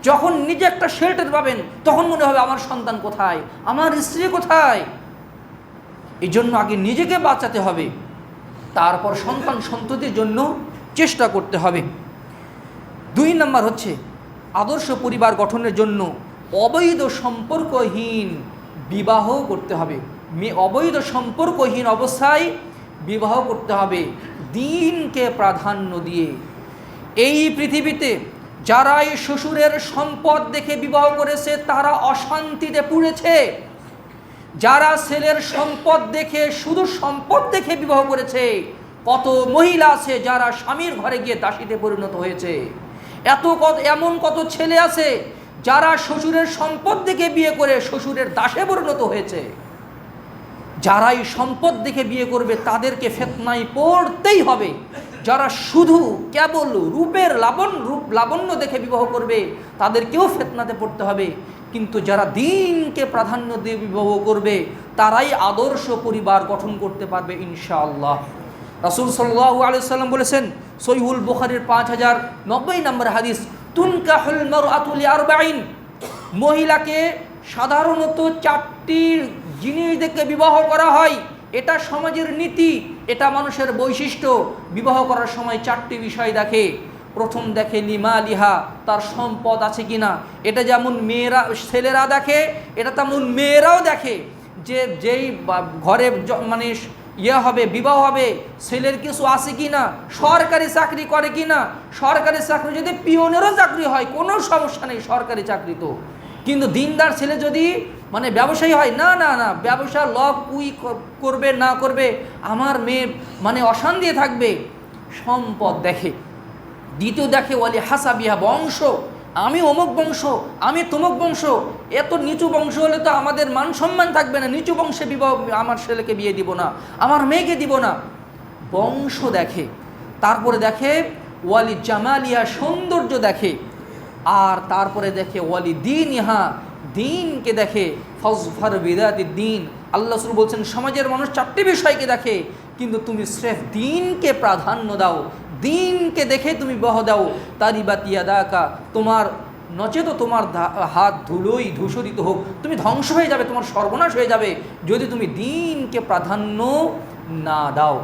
যখন নিজে একটা শেল্টার পাবেন, তখন মনে হবে আমার সন্তান কোথায়, আমার স্ত্রী কোথায়। এই জন্য আগে নিজেকে বাঁচাতে হবে, তারপর সন্তান সন্ততির জন্য চেষ্টা করতে হবে। 2 নম্বর হচ্ছে আদর্শ পরিবার গঠনের জন্য অবৈধ সম্পর্কহীন বিবাহ করতে হবে। অবৈধ সম্পর্কহীন অবস্থায় বিবাহ করতে হবে দিনকে প্রাধান্য দিয়ে। এই পৃথিবীতে যারা এই শ্বশুরের সম্পদ দেখে বিবাহ করেছে তারা অশান্তিতে পুড়েছে। যারা ছেলের সম্পদ দেখে, শুধু সম্পদ দেখে বিবাহ করেছে, কত মহিলা আছে যারা স্বামীর ঘরে গিয়ে দাসীতে পরিণত হয়েছে। এমন কত ছেলে আছে যারা শ্বশুরের সম্পদ দেখে বিয়ে করে শ্বশুরের দাসে পরিণত হয়েছে। যারা এই সম্পদ দেখে বিয়ে করবে তাদেরকে ফিতনায় পড়তেই হবে। যারা শুধু কেবল লাবণ্য দেখে বিবাহ করবে তাদেরকেও ফিতনাতে পড়তে হবে। কিন্তু যারা দিনকে প্রাধান্য দিয়ে বিবাহ করবে তারাই আদর্শ পরিবার গঠন করতে পারবে ইনশাআল্লাহ। রাসূল সাল্লাল্লাহু আলাইহি ওয়াসাল্লাম বলেছেন, সহিহুল বুখারীর 5090 নম্বর হাদিস, তুনকাহুল মারআতু লিআরবাইন, মহিলাকে সাধারণত 4টি জিনিস দেখে বিবাহ করা হয়। এটা সমাজের নীতি, এটা মানুষের বৈশিষ্ট্য। বিবাহ করার সময় 4টি বিষয় দেখে। প্রথম দেখে লিমালিহা, তার সম্পদ আছে কিনা। এটা যেমন ছেলেরা দেখে, এটা তেমন মেয়েরাও দেখে যে যেই ঘরে মানে হবে, বিবাহ হবে, ছেলের কিছু আছে কিনা, সরকারি চাকরি করে কিনা। সরকারি চাকরি যদি পিওনেরও চাকরি হয় কোনো সমস্যা নেই, সরকারি চাকরি তো। কিন্তু দিনদার ছেলে যদি মানে ব্যবসায়ী হয়, না না না, ব্যবসা কুই করবে না করবে, আমার মেয়ে মানে অশান্তি থাকবে। সম্পদ দেখে। দ্বিতীয় দেখে ওয়ালি হাসাবিহা, বংশ, আমি অমুক বংশ, আমি তমুক বংশ। এত নিচু বংশ হলে তো আমাদের মান সম্মান থাকবে না। নিচু বংশে বিবাহ, আমার ছেলেকে বিয়ে দিব না, আমার মেয়েকে দিব না। বংশ দেখে। তারপরে দেখে ওয়ালি জামালিহা, সৌন্দর্য দেখে। আর তারপরে দেখে ওয়ালি দিন ইহা, দিনকে দেখে। ফজফার বিদাতি দিন, আল্লাহ রাসূল বলছেন সমাজের মানুষ 4টি বিষয়কে দেখে, কিন্তু তুমি স্রেফ দিনকে প্রাধান্য দাও, দিনকে দেখে তুমি বিবাহ দাও। তারিবাতি ইয়াদাকা, তোমার নচেত তোমার হাত ধুলোই ধূসরিত হোক, তুমি ধ্বংস হয়ে যাবে, তোমার সর্বনাশ হয়ে যাবে যদি তুমি দিনকে প্রাধান্য না দাও।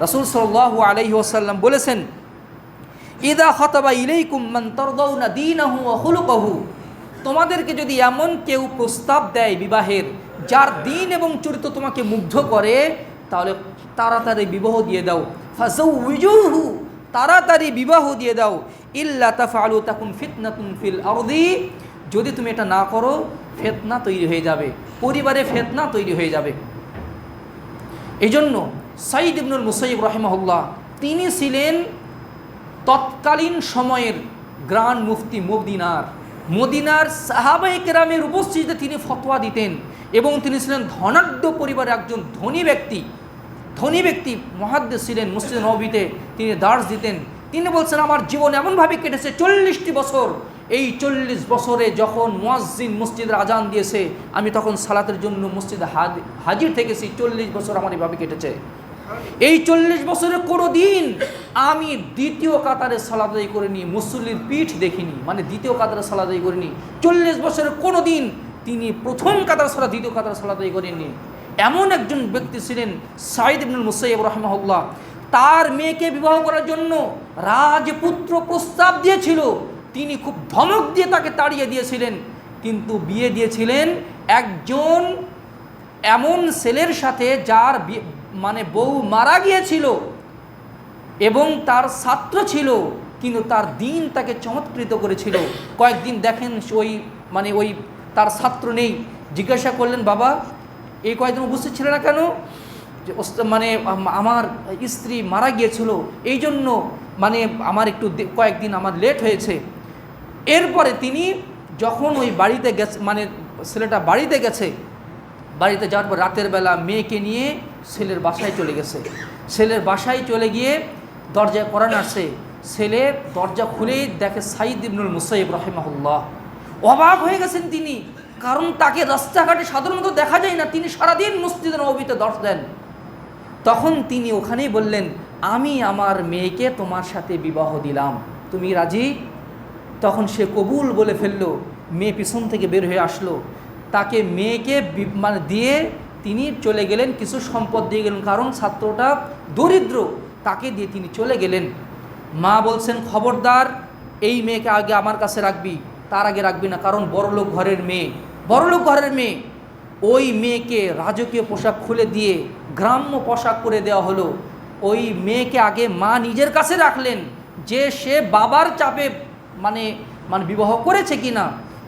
রাসূল সাল্লাল্লাহু আলাইহি ওয়াসাল্লাম বলেছেন, ইদা খাতাবা ইলাইকুম মান তারদাউনা দীনাহু ওয়া খুলুকাহু, তোমাদেরকে যদি এমন কেউ প্রস্তাব দেয় বিবাহের, যার দিন এবং চরিত্র তোমাকে মুগ্ধ করে, তাহলে তাড়াতাড়ি বিবাহ দিয়ে দাও। ফাযাউইজুহু, তাড়াতাড়ি বিবাহ দিয়ে দাও। ইল্লা তাফআলু তাকুন ফিতনাতুন ফিল আরদি, যদি তুমি এটা না করো ফিতনা তৈরি হয়ে যাবে, পরিবারে ফিতনা তৈরি হয়ে যাবে। এই জন্য সাঈদ ইবনুল মুসাইয়িব রাহিমাহুল্লাহ, তিনি ছিলেন তৎকালীন সময়ের গ্রান্ড মুফতি মদিনার সাহাবায়ে কেরামের উপস্থিতিতে তিনি ফতোয়া দিতেন। এবং তিনি ছিলেন ধনাঢ্য পরিবারের একজন ধনী ব্যক্তি মুহাদ্দিস ছিলেন। মসজিদ নববীতে তিনি দার্স দিতেন। তিনি বলছেন, আমার জীবন এমনভাবে কেটেছে 40টি বছর। এই 40 বছরে যখন মুয়াজ্জিন মসজিদের আজান দিয়েছে, আমি তখন সালাতের জন্য মসজিদে হাজির থেকেছি। 40 বছর আমার এভাবে কেটেছে। এই 40 বছরে কোনো দিন আমি দ্বিতীয় কাতারে সালাত আদায় করিনি, মুসল্লির পিঠ দেখিনি, মানে দ্বিতীয় কাতারে সালাত আদায় করিনি। 40 বছরে কোনো দিন তিনি প্রথম কাতার সালাত, দ্বিতীয় কাতারে সালাত আদায় করেননি। এমন একজন ব্যক্তি ছিলেন সাঈদ ইবনুল মুসাইয়িব রাহিমাহুল্লাহ। তার মেয়েকে বিবাহ করার জন্য রাজপুত্র প্রস্তাব দিয়েছিল, তিনি খুব ধমক দিয়ে তাকে তাড়িয়ে দিয়েছিলেন। কিন্তু বিয়ে দিয়েছিলেন একজন এমন ছেলের সাথে যার মানে বউ মারা গিয়েছিল এবং তার ছাত্র ছিল, কিন্তু তার দিন তাকে চমৎকৃত করেছিল। কয়েকদিন দেখেন ওই তার ছাত্র নেই। জিজ্ঞাসা করলেন, বাবা এই কয়েকদিন উপস্থিত ছিল না কেন? যে মানে আমার স্ত্রী মারা গিয়েছিল, এই জন্য মানে আমার একটু কয়েকদিন আমার লেট হয়েছে। এরপরে তিনি যখন ওই বাড়িতে গেছে, মানে ছেলেটা বাড়িতে গেছে, বাড়িতে যাওয়ার পর রাতের বেলা মেয়েকে নিয়ে ছেলের বাসায় চলে গেছে। ছেলের বাসায় চলে গিয়ে দরজায় কড়া নাড়ছে। ছেলে দরজা খুলেই দেখে সাঈদ ইবনুল মুসাইয়িব রাহিমাহুল্লাহ। অবাক হয়ে গেছেন তিনি, কারণ তাকে রাস্তাঘাটে সাধারণত দেখা যায় না। তিনি সারাদিন মসজিদে নববীতে দর্শ দেন। তখন তিনি ওখানেই বললেন, আমি আমার মেয়েকে তোমার সাথে বিবাহ দিলাম, তুমি রাজি? তখন সে কবুল বলে ফেললো। মেয়ে পিছন থেকে বের হয়ে আসলো, তাকে মেয়েকে মানে দিয়ে তিনি চলে গেলেন, কিছু সম্পদ দিয়ে গেলেন, কারণ ছাত্রটা দরিদ্র, তাকে দিয়ে তিনি চলে গেলেন। মা বলছেন খবরদার এই মেয়েকে আগে আমার কাছে রাখবি, তার আগে রাখবি না, কারণ বড়লোক ঘরের মেয়ে, বড়লোক ঘরের মেয়ে। ওই মেয়েকে রাজকীয় পোশাক খুলে দিয়ে গ্রাম্য পোশাক করে দেওয়া হলো। ওই মেয়েকে আগে মা নিজের কাছে রাখলেন যে সে বাবার চাপে মানে মানে বিবাহ করেছে কিনা,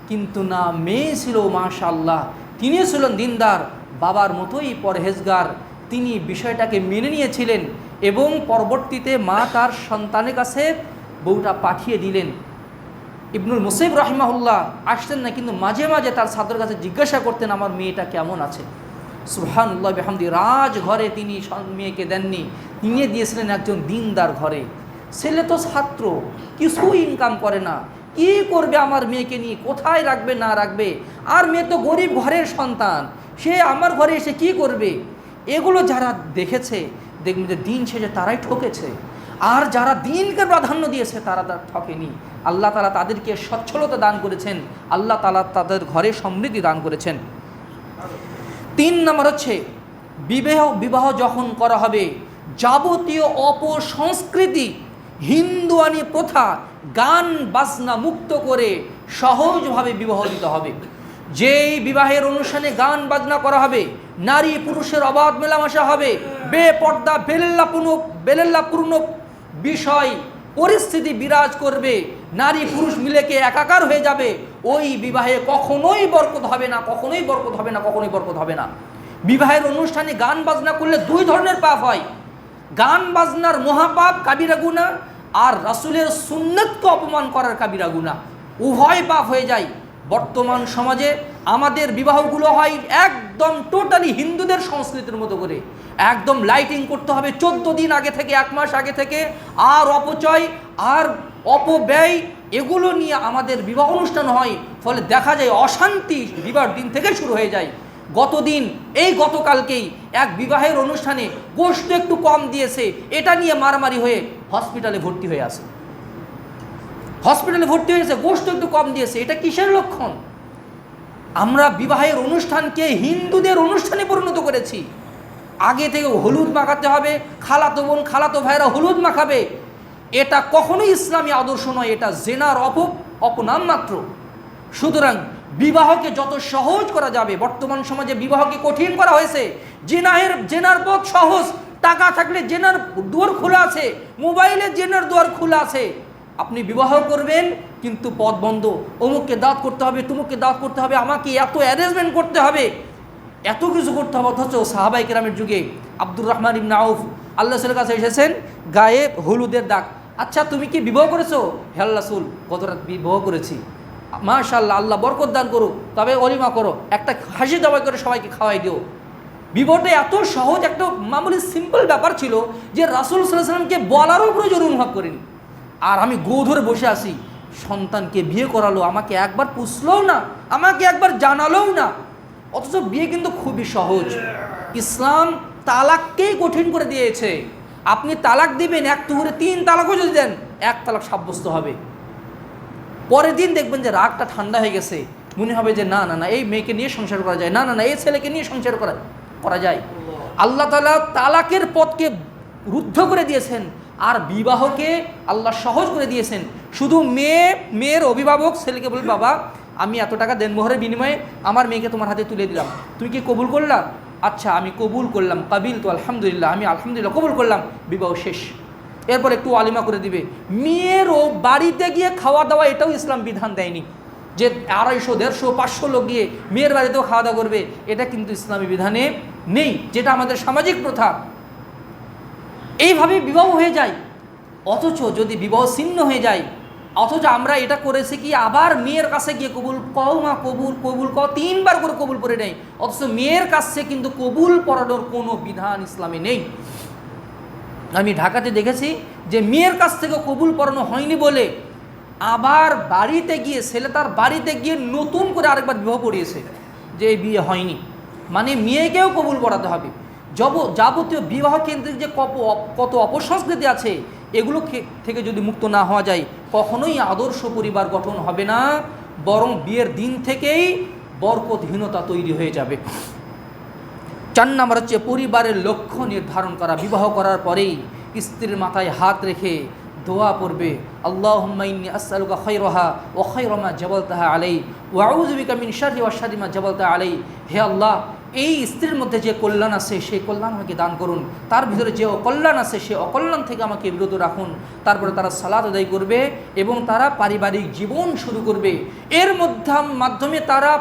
কিন্তু না, মেয়ে ছিল মাশাআল্লাহ, তিনি ছিলেন দিনদার, বাবার মতোই পরহেজগার। তিনি বিষয়টাকে মেনে নিয়েছিলেন এবং পরবর্তীতে মা তার সন্তানের কাছে বউটা পাঠিয়ে দিলেন। ইবনুল মুসাইব রাহিমাহুল্লাহ আসতেন না, কিন্তু মাঝে মাঝে তার ছাত্রের কাছে জিজ্ঞাসা করতেন আমার মেয়েটা কেমন আছে। সুবহানাল্লাহ বিহামদি, রাজঘরে তিনি মেয়েকে দেননি, নিয়ে দিয়েছিলেন একজন দিনদার ঘরে। ছেলে তো ছাত্র, কিছু ইনকাম করে না, কি করবে আমার মেয়েকে নিয়ে, কোথায় রাখবে না রাখবে, আর মেয়ে তো গরিব ঘরের সন্তান, সে আমার ঘরে এসে কি করবে। এগুলো যারা দেখেছে দেখবেন যে দিন শেষে তারাই ঠকেছে, আর যারা দিনকে প্রাধান্য দিয়েছে তারা ঠকেনি। আল্লাহ তাআলা তাদেরকে সচ্ছলতা দান করেছেন, আল্লাহ তাআলা তাদের ঘরে সমৃদ্ধি দান করেছেন। 3 নম্বর হচ্ছে বিবাহ যখন করা হবে যাবতীয় অপসংস্কৃতি, হিন্দুয়ানি প্রথা, গান বাজনা মুক্ত করে সহজভাবে বিবাহ দিতে হবে। যেই বিবাহের অনুষ্ঠানে গান বাজনা করা হবে, নারী পুরুষের অবাধ মেলামেশা হবে, বেপর্দা বেলেল্লাপূর্ণ বিষয় পরিস্থিতি বিরাজ করবে, নারী পুরুষ মিলেকে একাকার হয়ে যাবে, ওই বিবাহে কখনোই বরকত হবে না, কখনোই বরকত হবে না, কখনোই বরকত হবে না। বিবাহের অনুষ্ঠানে গান বাজনা করলে 2 ধরনের পাপ হয়। গান বাজনার মহাপাপ কাবিরা গুনাহ, আর রাসূলের সুন্নাতকে অপমান করার কাবিরা গুনাহ, উভয় পাপ হয়ে যায়। বর্তমান সমাজে আমাদের বিবাহগুলো হয় একদম টোটালি হিন্দুদের সংস্কৃতির মতো করে, একদম লাইটিং করতে হবে 14 দিন আগে থেকে, 1 মাস আগে থেকে, আর অপচয় আর অপব্যয় এগুলো নিয়ে আমাদের বিবাহ অনুষ্ঠান হয়। ফলে দেখা যায় অশান্তি বিবাহের দিন থেকে শুরু হয়ে যায়। গতকালকেই এক বিবাহের অনুষ্ঠানে গোশত একটু কম দিয়েছে, এটা নিয়ে মারামারি হয়ে হসপিটালে ভর্তি হয়ে আসে, গোশত একটু কম দিয়েছে। এটা কিসের লক্ষণ? আমরা বিবাহের অনুষ্ঠানকে হিন্দুদের অনুষ্ঠানে পরিণত করেছি। আগে থেকে হলুদ মাখাতে হবে, খালাতো বোন খালাতো ভাইরা হলুদ মাখাবে, এটা কখনোই ইসলামী আদর্শ নয়, এটা জেনার অপনাম মাত্র। সুতরাং বিবাহকে যত সহজ করা যাবে, বর্তমান সমাজে বিবাহকে কঠিন করা হয়েছে। জেনার পথ সহজ, টাকা থাকলে জেনার দুয়ার খোলা আছে, মোবাইলে জেনার দুয়ার খোলা আছে। আপনি বিবাহ করবেন কিন্তু পথ বন্ধ, অমুককে দাওয়াত করতে হবে, তুমুককে দাওয়াত করতে হবে, আমাকে এত অ্যারেঞ্জমেন্ট করতে হবে, এত কিছু করতে হবে। অথচ সাহাবায়ে কেরামের যুগে আব্দুর রহমান ইবনে আউফ আল্লাহ রাসূলের কাছে এসেছেন, গায়ে হলুদের দাগ। আচ্ছা তুমি কি বিবাহ করেছো? হে আল্লাহ রাসূল, গত রাত বিবাহ করেছি। মাশাআল্লাহ, আল্লাহ বরকত দান করো, তবে অলিমা করো, একটা হাসি জবাই করে সবাইকে খাওয়াই দিও। বিবাহটা এত সহজ, একটা মামুলি সিম্পল ব্যাপার ছিল যে রাসূল সাল্লাল্লাহু আলাইহি ওয়াসাল্লামকে বলারও প্রয়োজন অনুভব করিনি। আর আমি গো ধরে বসে আছি, সন্তানকে বিয়ে করালো, আমাকে একবার পুছলও না, আমাকে একবার জানালোও না। অথচ বিয়ে কিন্তু খুবই সহজ। ইসলাম তালাককেই কঠিন করে দিয়েছে। আপনি তালাক দিবেন, 1 টুকরে 3 তালাকও যদি দেন, 1 তালাক সাব্যস্ত হবে। পরের দিন দেখবেন যে রাগটা ঠান্ডা হয়ে গেছে, মনে হবে যে না না না এই মেয়েকে নিয়ে সংসার করা যায়, না না না এই ছেলেকে নিয়ে সংসার করা যায়। আল্লাহ তাআলা তালাকের পথকে রুদ্ধ করে দিয়েছেন, আর বিবাহকে আল্লাহ সহজ করে দিয়েছেন। শুধু মেয়ের অভিভাবক ছেলেকে বলে, বাবা আমি এত টাকা দেনমোহরের বিনিময়ে আমার মেয়েকে তোমার হাতে তুলে দিলাম, তুমি কি কবুল করলা? আচ্ছা আমি কবুল করলাম, কাবিল তো আলহামদুলিল্লাহ, আমি আলহামদুলিল্লাহ কবুল করলাম, বিবাহ শেষ। এরপর একটু আলিমা করে দিবে। মেয়েরও বাড়িতে গিয়ে খাওয়া দাওয়া এটাও ইসলাম বিধান দেয়নি, যে 250, 150, 500 লোক গিয়ে মেয়ের বাড়িতেও খাওয়া দাওয়া করবে, এটা কিন্তু ইসলামী বিধানে নেই, যেটা আমাদের সামাজিক প্রথা। এইভাবে বিবাহ হয়ে যায়। অথচ যদি বিবাহ ছিন্ন হয়ে যায়, অথচ আমরা এটা করেছি কি, আবার মেয়ের কাছে গিয়ে কবুল কও মা, কবুল কও 3 বার করে কবুল করে নেই। অথচ মেয়ের কাছে কিন্তু কবুল পড়ানোর কোনো বিধান ইসলামে নেই। আমি ঢাকাতে দেখেছি যে মেয়ের কাছ থেকে কবুল পড়ানো হয়নি বলে আবার বাড়িতে গিয়ে, ছেলে তার বাড়িতে গিয়ে নতুন করে আরেকবার বিবাহ পড়িয়েছে, যে এই বিয়ে হয়নি, মানে মেয়েকেও কবুল পড়াতে হবে। যাবতীয় বিবাহ কেন্দ্রিক যে কত অপসংস্কৃতি আছে, এগুলো থেকে যদি মুক্ত না হওয়া যায়, কখনোই আদর্শ পরিবার গঠন হবে না, বরং বিয়ের দিন থেকেই বরকতহীনতা তৈরি হয়ে যাবে। 4 নম্বর হচ্ছে পরিবারের লক্ষ্য নির্ধারণ করা। বিবাহ করার পরেই স্ত্রীর মাথায় হাত রেখে দোয়া পড়বে, আল্লাহুম্মা ইন্নী আসআলুকা খায়রাহা ওয়া খায়রা মা জাবালতাহা আলাইহি ওয়া আউযু বিকা মিন শাররি ওয়া শাররি মা জাবালতাহা আলাইহি। হে আল্লাহ, এই স্ত্রীর মধ্যে যে কল্যাণ আছে সেই কল্যাণ আমাকে দান করুন, তার ভিতরে যে অকল্যাণ আছে সেই অকল্যাণ থেকে আমাকে বিরত রাখুন। তারপরে তারা সালাত আদায় করবে এবং তারা পারিবারিক জীবন শুরু করবে। এর মাধ্যমে তারা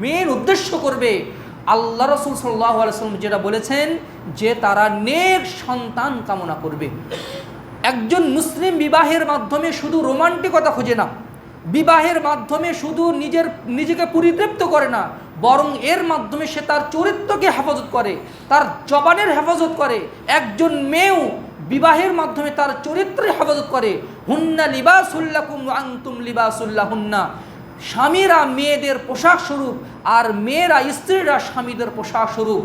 মেন উদ্দেশ্য করবে আল্লাহ রাসূল সাল্লাল্লাহু আলাইহি ওয়াসাল্লাম যেটা বলেছেন যে তারা নেক সন্তান কামনা করবে। একজন মুসলিম বিবাহের মাধ্যমে শুধু রোমান্টিকতা খোঁজে না, বিবাহের মাধ্যমে শুধু নিজেকে পরিতৃপ্ত করে না, বরং এর মাধ্যমে সে তার চরিত্রকে হেফাজত করে, তার জবানের হেফাজত করে। একজন মেয়েও বিবাহের মাধ্যমে তার চরিত্রের হেফাজত করে। হুন্না লিবাসুল লাকুম ওয়া আনতুম লিবাসুল লাহুন্না। স্বামীরা মেয়েদের পোশাক স্বরূপ আর মেয়েরা স্ত্রীরা স্বামীদের পোশাক স্বরূপ।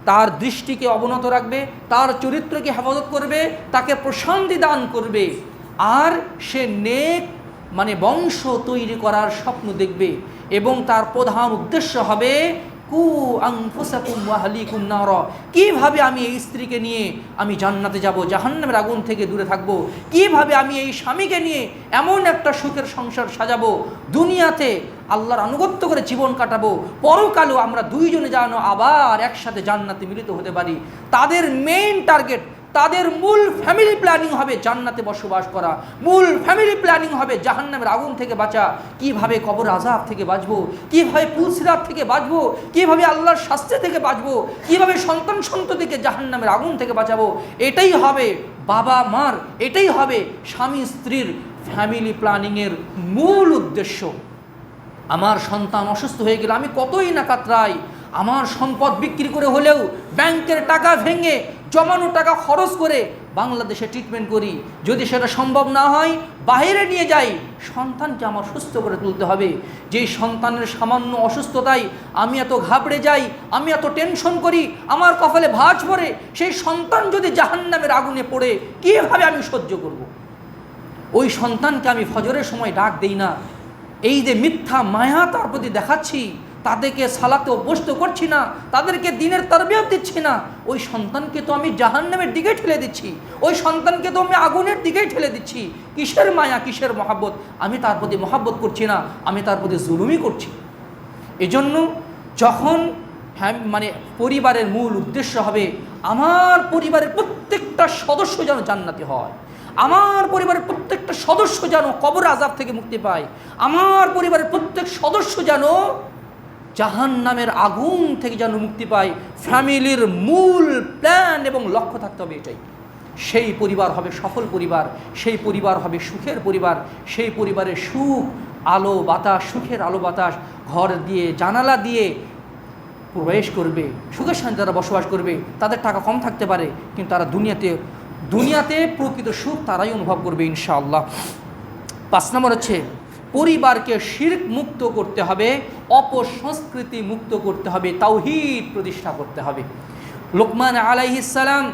তার দৃষ্টিকে অবনত রাখবে, তার চরিত্রকে হেফাজত করবে, তাকে প্রশান্তি দান করবে, আর সে নেক বংশ তৈরি করার স্বপ্ন দেখবে। এবং তার প্রধান উদ্দেশ্য হবে কু আনফুসাকুম ওয়া আহলিকুম নারা। কীভাবে আমি এই স্ত্রীকে নিয়ে আমি জান্নাতে যাব, জাহান্নামের আগুন থেকে দূরে থাকব। কীভাবে আমি এই স্বামীকে নিয়ে এমন একটা সুখের সংসার সাজাবো, দুনিয়াতে আল্লাহর আনুগত্য করে জীবন কাটাবো, পরকালেও আমরা দুইজনে যেন আবার একসাথে জান্নাতে মিলিত হতে পারি। তাদের মেইন টার্গেট, তাদের মূল ফ্যামিলি প্ল্যানিং হবে জান্নাতে বসবাস করা, মূল ফ্যামিলি প্ল্যানিং হবে জাহান্নামের আগুন থেকে বাঁচা। কিভাবে কবর আযাব থেকে বাঁচবো, কিভাবে পুলসিরাত থেকে বাঁচবো, কিভাবে আল্লাহর শাস্তি থেকে বাঁচবো, কিভাবে সন্তান সন্ততিকে জাহান্নামের আগুন থেকে বাঁচাবো। এটাই হবে বাবা মার, এটাই হবে স্বামী স্ত্রীর ফ্যামিলি প্ল্যানিংয়ের মূল উদ্দেশ্য। আমার সন্তান অসুস্থ হয়ে গেলে আমি কতই না কাতরাই, আমার সম্পদ বিক্রি করে হলেও ব্যাংকের টাকা ভেঙে জমানো টাকা খরচ করে বাংলাদেশে ট্রিটমেন্ট করি। যদি সেটা সম্ভব না হয় বাইরে নিয়ে যাই, সন্তানকে আমার সুস্থ করে তুলতে হবে। যেই সন্তানের সামান্য অসুস্থতায় আমি এত ঘাবড়ে যাই, আমি এত টেনশন করি, আমার কপালে ভাঁজ পড়ে, সেই সন্তান যদি জাহান্নামের আগুনে পড়ে কীভাবে আমি সহ্য করব? ওই সন্তানকে আমি ফজরের সময় ডাক দেই না। এই যে মিথ্যা মায়া তার প্রতি দেখাচ্ছি, তাদেরকে সালাতে অভ্যস্ত করছি না, তাদেরকে দিনের তারবিয়ত দিচ্ছি না, ওই সন্তানকে তো আমি জাহান্নামের দিকে ঠেলে দিচ্ছি, ওই সন্তানকে তো আমি আগুনের দিকেই ঠেলে দিচ্ছি। কিসের মায়া, কিসের মহাব্বত? আমি তার প্রতি মহাব্বত করছি না, আমি তার প্রতি জুলুমই করছি। এজন্য যখন পরিবারের মূল উদ্দেশ্য হবে আমার পরিবারের প্রত্যেকটা সদস্য যেন জান্নাতি হয়, আমার পরিবারের প্রত্যেকটা সদস্য যেন কবর আযাব থেকে মুক্তি পায়, আমার পরিবারের প্রত্যেক সদস্য যেন জাহান্নামের আগুন থেকে যেন মুক্তি পায়, ফ্যামিলির মূল প্ল্যান এবং লক্ষ্য থাকতে হবে এটাই। সেই পরিবার হবে সফল পরিবার, সেই পরিবার হবে সুখের পরিবার, সেই পরিবারের সুখ আলো বাতাস, সুখের আলো বাতাস ঘর দিয়ে জানালা দিয়ে প্রবেশ করবে, সুখের শান্তি তারা বসবাস করবে। তাদের টাকা কম থাকতে পারে, কিন্তু তারা দুনিয়াতে প্রকৃত সুখ তারাই অনুভব করবে ইনশাআল্লাহ। 5 নম্বর হচ্ছে পরিবারকে শিরক মুক্ত করতে হবে, অপসংস্কৃতি মুক্ত করতে হবে, তাওহীদ প্রতিষ্ঠা করতে হবে। লোকমান আলাইহিস সালাম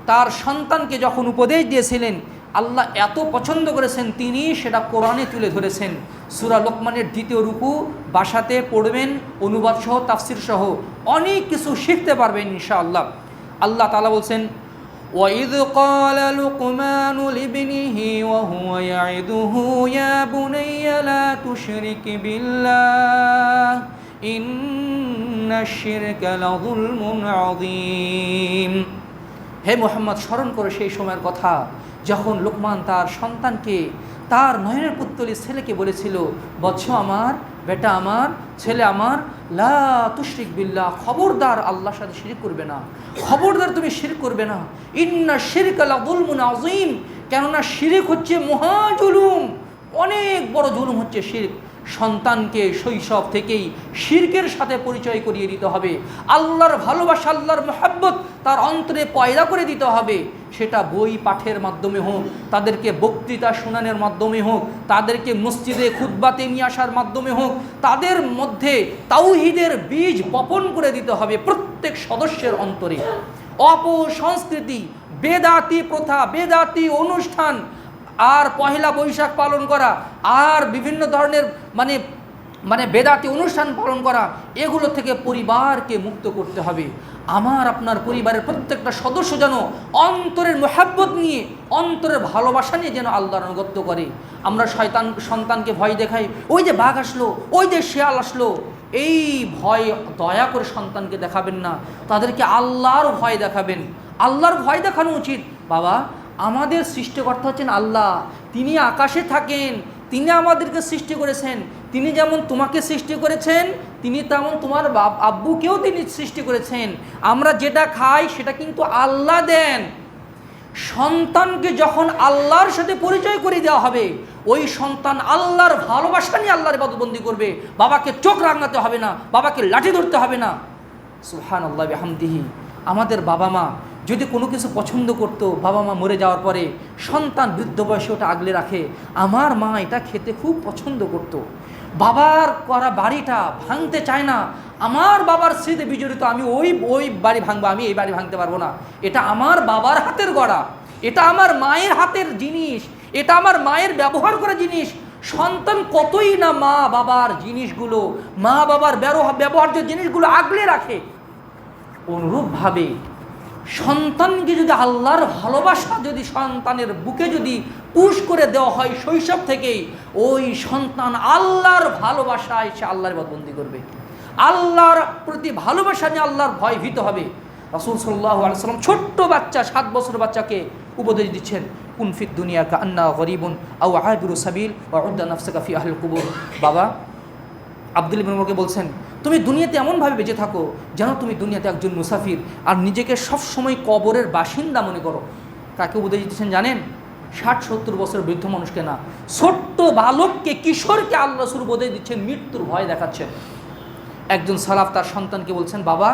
তার সন্তানকে যখন উপদেশ দিয়েছিলেন, আল্লাহ এত পছন্দ করেছেন, তিনি সেটা কোরআনে তুলে ধরেছেন। সূরা লোকমানের 2য় রুকু বাসাতে পড়বেন, অনুবাদ সহ তাফসির সহ অনেক কিছু শিখতে পারবেন ইনশাআল্লাহ। আল্লাহ তাআলা বলছেন, وَإِذْ قَالَ لُقْمَانُ لِابْنِهِ وَهُوَ يَعِظُهُ يَا بُنَيَّ لَا تُشْرِكْ بِاللَّهِ إِنَّ الشِّرْكَ لَظُلْمٌ عَظِيمٌ। হে মুহাম্মদ, স্মরণ করো সেই সময়ের কথা যখন লোকমান তার সন্তানকে, তার নয়নের পুত্তলি ছেলেকে বলেছিল, বৎস আমার, বেটা আমার, ছেলে আমার, লা তুশরিক বিল্লাহ, খবরদার আল্লাহর সাথে শিরক করবে না, খবরদার তুমি শিরক করবে না। ইন্না শিরকা লাযুলমুন আযীম, কেননা শিরক হচ্ছে মহা জুলুম, অনেক বড় জুলুম হচ্ছে শিরক। সন্তানকে শৈশব থেকেই শিরকের সাথে পরিচয় করিয়ে দিতে হবে, আল্লাহর ভালোবাসা, আল্লাহর মহব্বত তার অন্তরে পয়দা করে দিতে হবে। সেটা বই পাঠের মাধ্যমে হোক, তাদেরকে বক্তৃতা শোনানোর মাধ্যমে হোক, তাদেরকে মসজিদে খুতবাতে নিয়ে আসার মাধ্যমে হোক, তাদের মধ্যে তাওহীদের বীজ বপন করে দিতে হবে প্রত্যেক সদস্যের অন্তরে। অপসংস্কৃতি, বেদাতি প্রথা, বেদাতি অনুষ্ঠান, আর পহেলা বৈশাখ পালন করা, আর বিভিন্ন ধরনের মানে বেদাতি অনুষ্ঠান পালন করা, এগুলো থেকে পরিবারকে মুক্ত করতে হবে। আমার আপনার পরিবারের প্রত্যেকটা সদস্য যেন অন্তরের মোহাব্বত নিয়ে, অন্তরের ভালোবাসা নিয়ে যেন আল্লাহর আনুগত্য করে। আমরা সন্তানকে ভয় দেখাই, ওই যে বাঘ আসলো, ওই যে শিয়াল আসলো, এই ভয় দয়া করে সন্তানকে দেখাবেন না, তাদেরকে আল্লাহর ভয় দেখাবেন। আল্লাহর ভয় দেখানো উচিত। বাবা, আমাদের সৃষ্টিকর্তা হচ্ছেন আল্লাহ, তিনি আকাশে থাকেন, তিনি আমাদেরকে সৃষ্টি করেছেন। তিনি যেমন তোমাকে সৃষ্টি করেছেন, তিনি তেমন তোমার আব্বুকেও তিনি সৃষ্টি করেছেন। আমরা যেটা খাই সেটা কিন্তু আল্লাহ দেন। সন্তানকে যখন আল্লাহর সাথে পরিচয় করে দেওয়া হবে, ওই সন্তান আল্লাহর ভালোবাসা নিয়ে আল্লাহর ইবাদতবন্দি করবে। বাবাকে চোখ রাঙাতে হবে না, বাবাকে লাঠি ধরতে হবে না। সুবহানাল্লাহ বিহামদিহি। আমাদের বাবা মা যদি কোনো কিছু পছন্দ করতো, বাবা মা মরে যাওয়ার পরে সন্তান বৃদ্ধ বয়সে ওটা আগলে রাখে, আমার মা এটা খেতে খুব পছন্দ করতো, বাবার করা বাড়িটা ভাঙতে চায় না, আমার বাবার স্মৃতি বিজড়িত, আমি ওই বাড়ি ভাঙবো, আমি এই বাড়ি ভাঙতে পারবো না, এটা আমার বাবার হাতের গড়া, এটা আমার মায়ের হাতের জিনিস, এটা আমার মায়ের ব্যবহার করা জিনিস। সন্তান কতই না মা বাবার জিনিসগুলো, মা বাবার ব্যবহার্য জিনিসগুলো আগলে রাখে। অনুরূপভাবে সন্তানকে যদি আল্লাহর ভালোবাসা যদি সন্তানের বুকে যদি পুশ করে দেওয়া হয় শৈশব থেকেই, ওই সন্তান আল্লাহর ভালোবাসায় সে আল্লাহর ইবাদতবন্দি করবে, আল্লাহর প্রতি ভালোবাসা নিয়ে আল্লাহর ভয় ভীত হবে। রাসূল সাল্লাল্লাহু আলাইহি ওয়াসাল্লাম ছোট্ট বাচ্চা, 7 বছর বাচ্চাকে উপদেশ দিচ্ছেন, কুন ফিদ দুনিয়া কাআন্না গরিবুন আও আবিরু সাবিল ওয়া উদ্দা নাফসাকা ফি আহলিল কুবুর। বাবা আব্দুল ইবনে উমরকে বলছেন, তুমি দুনিয়াতে এমনভাবে বেঁচে থাকো যেন তুমি দুনিয়াতে একজন মুসাফির, আর নিজেকে সবসময় কবরের বাসিন্দা মনে করো। কাকে উপদেশ দিচ্ছেন জানেন? 60-70 বছরের বৃদ্ধ মানুষকে না, ছোট্ট বালককে, কিশোরকে আল্লাহ রাসূল উপদেশ দিচ্ছেন, মৃত্যুর ভয় দেখাচ্ছেন। একজন সালাফ তার সন্তানকে বলছেন, বাবা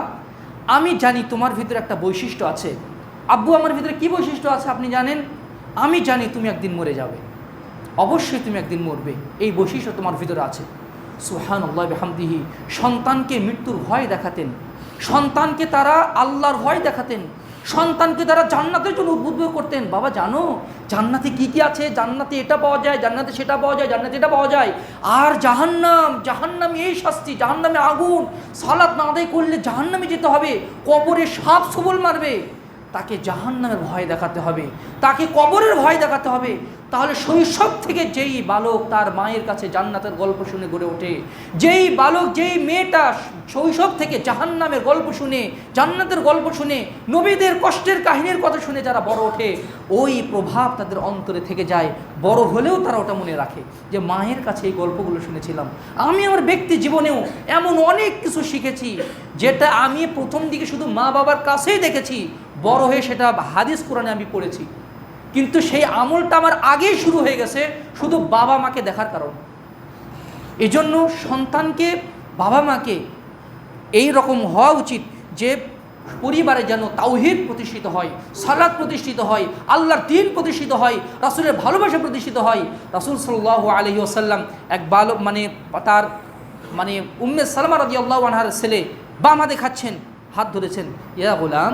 আমি জানি তোমার ভিতরে একটা বৈশিষ্ট্য আছে। আব্বু, আমার ভিতরে কি বৈশিষ্ট্য আছে আপনি জানেন? আমি জানি তুমি একদিন মরে যাবে, অবশ্যই তুমি একদিন মরবে, এই বৈশিষ্ট্য তোমার ভিতরে আছে। সুবহানাল্লাহ বিহামদিহি। সন্তানকে মৃত্যুর ভয় দেখাতেন, সন্তানকে তারা আল্লাহর ভয় দেখাতেন, সন্তানকে তারা জান্নাতের জন্য উদ্বুদ্ধ করতেন। বাবা জানো জান্নাতে কি কি আছে? জান্নাতে এটা পাওয়া যায়, জান্নাতে সেটা পাওয়া যায়, জান্নাতে এটা পাওয়া যায়। আর জাহান্নামে এই শাস্তি, জাহান্নামে আগুন, সালাত না আদায় করলে জাহান্নামে যেতে হবে, কবরে সাপ সবল মারবে, তাকে জাহান্নামের ভয় দেখাতে হবে, তাকে কবরের ভয় দেখাতে হবে। তাহলে শৈশব থেকে যেই বালক তার মায়ের কাছে জান্নাতের গল্প শুনে গড়ে ওঠে, যেই বালক, যেই মেয়েটা শৈশব থেকে জাহান্নামের গল্প শুনে, জান্নাতের গল্প শুনে, নবীদের কষ্টের কাহিনীর কথা শুনে যারা বড় ওঠে, ওই প্রভাব তাদের অন্তরে থেকে যায়। বড় হলেও তারা ওটা মনে রাখে যে মায়ের কাছে এই গল্পগুলো শুনেছিলাম। আমি আমার ব্যক্তি জীবনেও এমন অনেক কিছু শিখেছি যেটা আমি প্রথম দিকে শুধু মা বাবার কাছেই দেখেছি, বড় হয়ে সেটা হাদিস কোরআনে আমি পড়েছি, কিন্তু সেই আমলটা আমার আগেই শুরু হয়ে গেছে শুধু বাবা মাকে দেখার কারণে। এজন্য সন্তানকে, বাবা মাকে এই রকম হওয়া উচিত যে পরিবারে যেন তাওহীদ প্রতিষ্ঠিত হয়, সালাত প্রতিষ্ঠিত হয়, আল্লাহর দ্বীন প্রতিষ্ঠিত হয়, রাসূলের ভালোবাসা প্রতিষ্ঠিত হয়। রাসূল সাল্লাল্লাহু আলাইহি ওয়াসাল্লাম এক বালক, তার উম্মে সালামা রাদিয়াল্লাহু আনহার ছেলে বাম হাতে খাচ্ছেন, হাত ধরেছেন, ইয়া গোলাম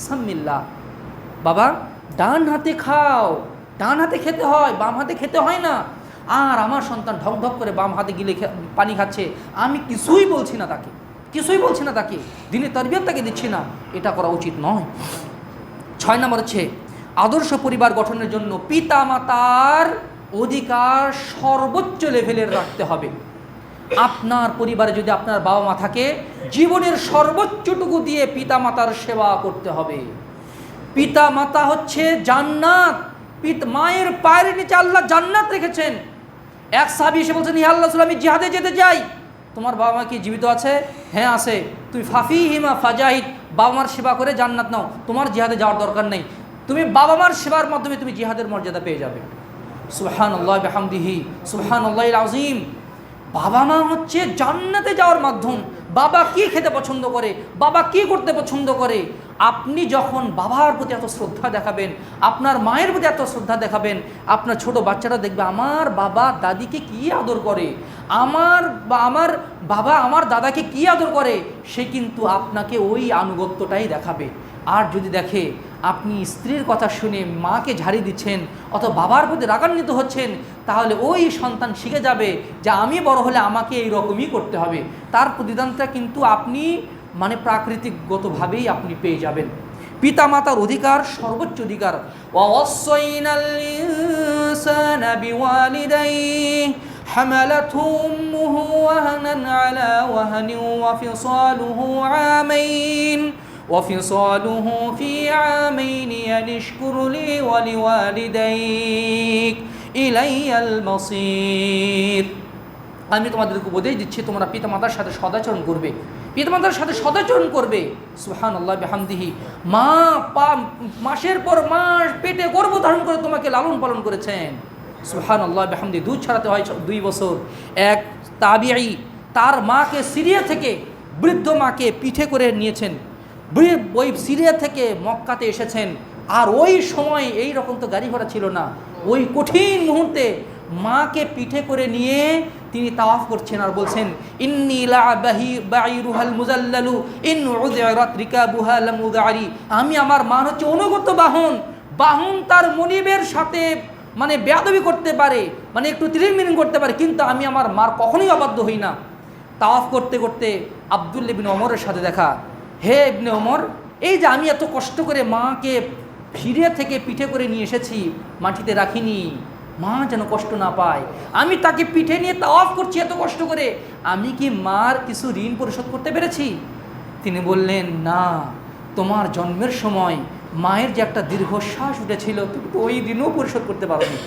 সাম্মিল্লাহ, বাবা ডান হাতে খাও, ডান হাতে খেতে হয়, বাম হাতে খেতে হয় না। আর আমার সন্তান ঢক ঢক করে বাম হাতে গিলে পানি খাচ্ছে, আমি কিছুই বলছি না তাকে, দিনের তারবিয়ত তাকে দিচ্ছি না, এটা করা উচিত নয়। 6 নম্বর হচ্ছে আদর্শ পরিবার গঠনের জন্য পিতা মাতার অধিকার সর্বোচ্চ লেভেলের রাখতে হবে। আপনার পরিবারে যদি আপনার বাবা মা থাকে, জীবনের সর্বোচ্চটুকু দিয়ে পিতা মাতার সেবা করতে হবে। পিতা মাতা হচ্ছে জান্নাত, মায়ের পায়ের নিচে আল্লাহ জান্নাত রেখেছেন। এক সাহাবী এসে বলছেন, হে আল্লাহ রাসূল, আমি জিহাদে যেতে চাই। তোমার বাবা মা কি জীবিত আছে? হ্যাঁ আছে। তুই ফাফিহিমা ফাজাহিদ, বাবা মার সেবা করে জান্নাত নাও, তোমার জিহাদে যাওয়ার দরকার নেই, তুমি বাবা মার সেবার মাধ্যমে তুমি জিহাদের মর্যাদা পেয়ে যাবে। সুবহানাল্লাহ বিহামদিহি, সুবহানাল্লাহিল আযীম। বাবা মা হচ্ছে জান্নাতে যাওয়ার মাধ্যম। বাবা কি খেতে পছন্দ করে, বাবা কি করতে পছন্দ করে, আপনি যখন বাবার প্রতি এত শ্রদ্ধা দেখাবেন, আপনার মায়ের প্রতি এত শ্রদ্ধা দেখাবেন, আপনার ছোট বাচ্চারা দেখবে আমার বাবা দাদিকে কি আদর করে, আমার বাবা আমার দাদাকে কি আদর করে, সে কিন্তু আপনাকে ওই আনুগত্যটাই দেখাবে। আর যদি দেখে আপনি স্ত্রীর কথা শুনে মাকে ঝাড়ি দিচ্ছেন অথবা বাবার প্রতি রাগান্বিত হচ্ছেন, তাহলে ওই সন্তান শিখে যাবে যে আমি বড় হলে আমাকে এই রকমই করতে হবে। তার প্রতিদানটা কিন্তু আপনি মানে প্রাকৃতিকগতভাবেই আপনি পেয়ে যাবেন। পিতামাতার অধিকার সর্বোচ্চ অধিকার। ওয়াসাইনাল ইনসানা বিওয়ালিদাইহি হামালাতহু উম্মুহু ওয়াহানান আলা ওয়াহানিন ওয়াফিসালুহু ফি আমাইন আনিশকুর লি ওয়া লিওয়ালিদাইক ইলাইয়াল মাসির। আমি তোমাদেরকে উপদেশ দিচ্ছি, তোমরা পিতামাতার সাথে সদাচরণ করবে, পিতামাতার সাথে সদাচরণ করবে। সুবহানাল্লাহ বিহামদিহি। মাসের পর মাস পেটে গর্ভধারণ করে তোমাকে লালন পালন করেছেন। সুবহানাল্লাহ বিহামদিহি। দুধ ছাড়াতে হয় 2 বছর। এক তাবিঈ তার মাকে সিরিয়া থেকে, বৃদ্ধ মাকে পিঠে করে নিয়েছেন, ওই সিরিয়া থেকে মক্কাতে এসেছেন। আর ওই সময় এই রকম তো গাড়ি ঘোড়া ছিল না। ওই কঠিন মুহূর্তে মাকে পিঠে করে নিয়ে তিনি তাওয়াফ করছেন আর বলছেন, ইন্নী লা বাঈরুহাল মুজাল্লালু ইন উযিরাত রিকাবুহা লামুদারি। আমি আমার মা হচ্ছে অনুগত বাহন, বাহন তার মনিবের সাথে মানে বেয়াদবি করতে পারে, মানে একটু তিরিমিরিং করতে পারে, কিন্তু আমি আমার মার কখনোই অবাধ্য হই না। তাওয়াফ করতে করতে আব্দুল্লাহ ইবনে ওমরের সাথে দেখা। হে ইবনে ওমর, এই যে আমি এত কষ্ট করে মাকে সিরিয়া থেকে পিঠে করে নিয়ে এসেছি, মাটিতে রাখিনি, মা যেন কষ্ট না পায়, আমি তাকে পিঠে নিয়ে তাওয়াফ করছি এত কষ্ট করে, আমি কি মার কিছু ঋণ পরিশোধ করতে পেরেছি? তিনি বললেন, না, তোমার জন্মের সময় মায়ের যে একটা দীর্ঘশ্বাস উঠেছিল তুমি তো ওই দিনও পরিশোধ করতে পারোনি।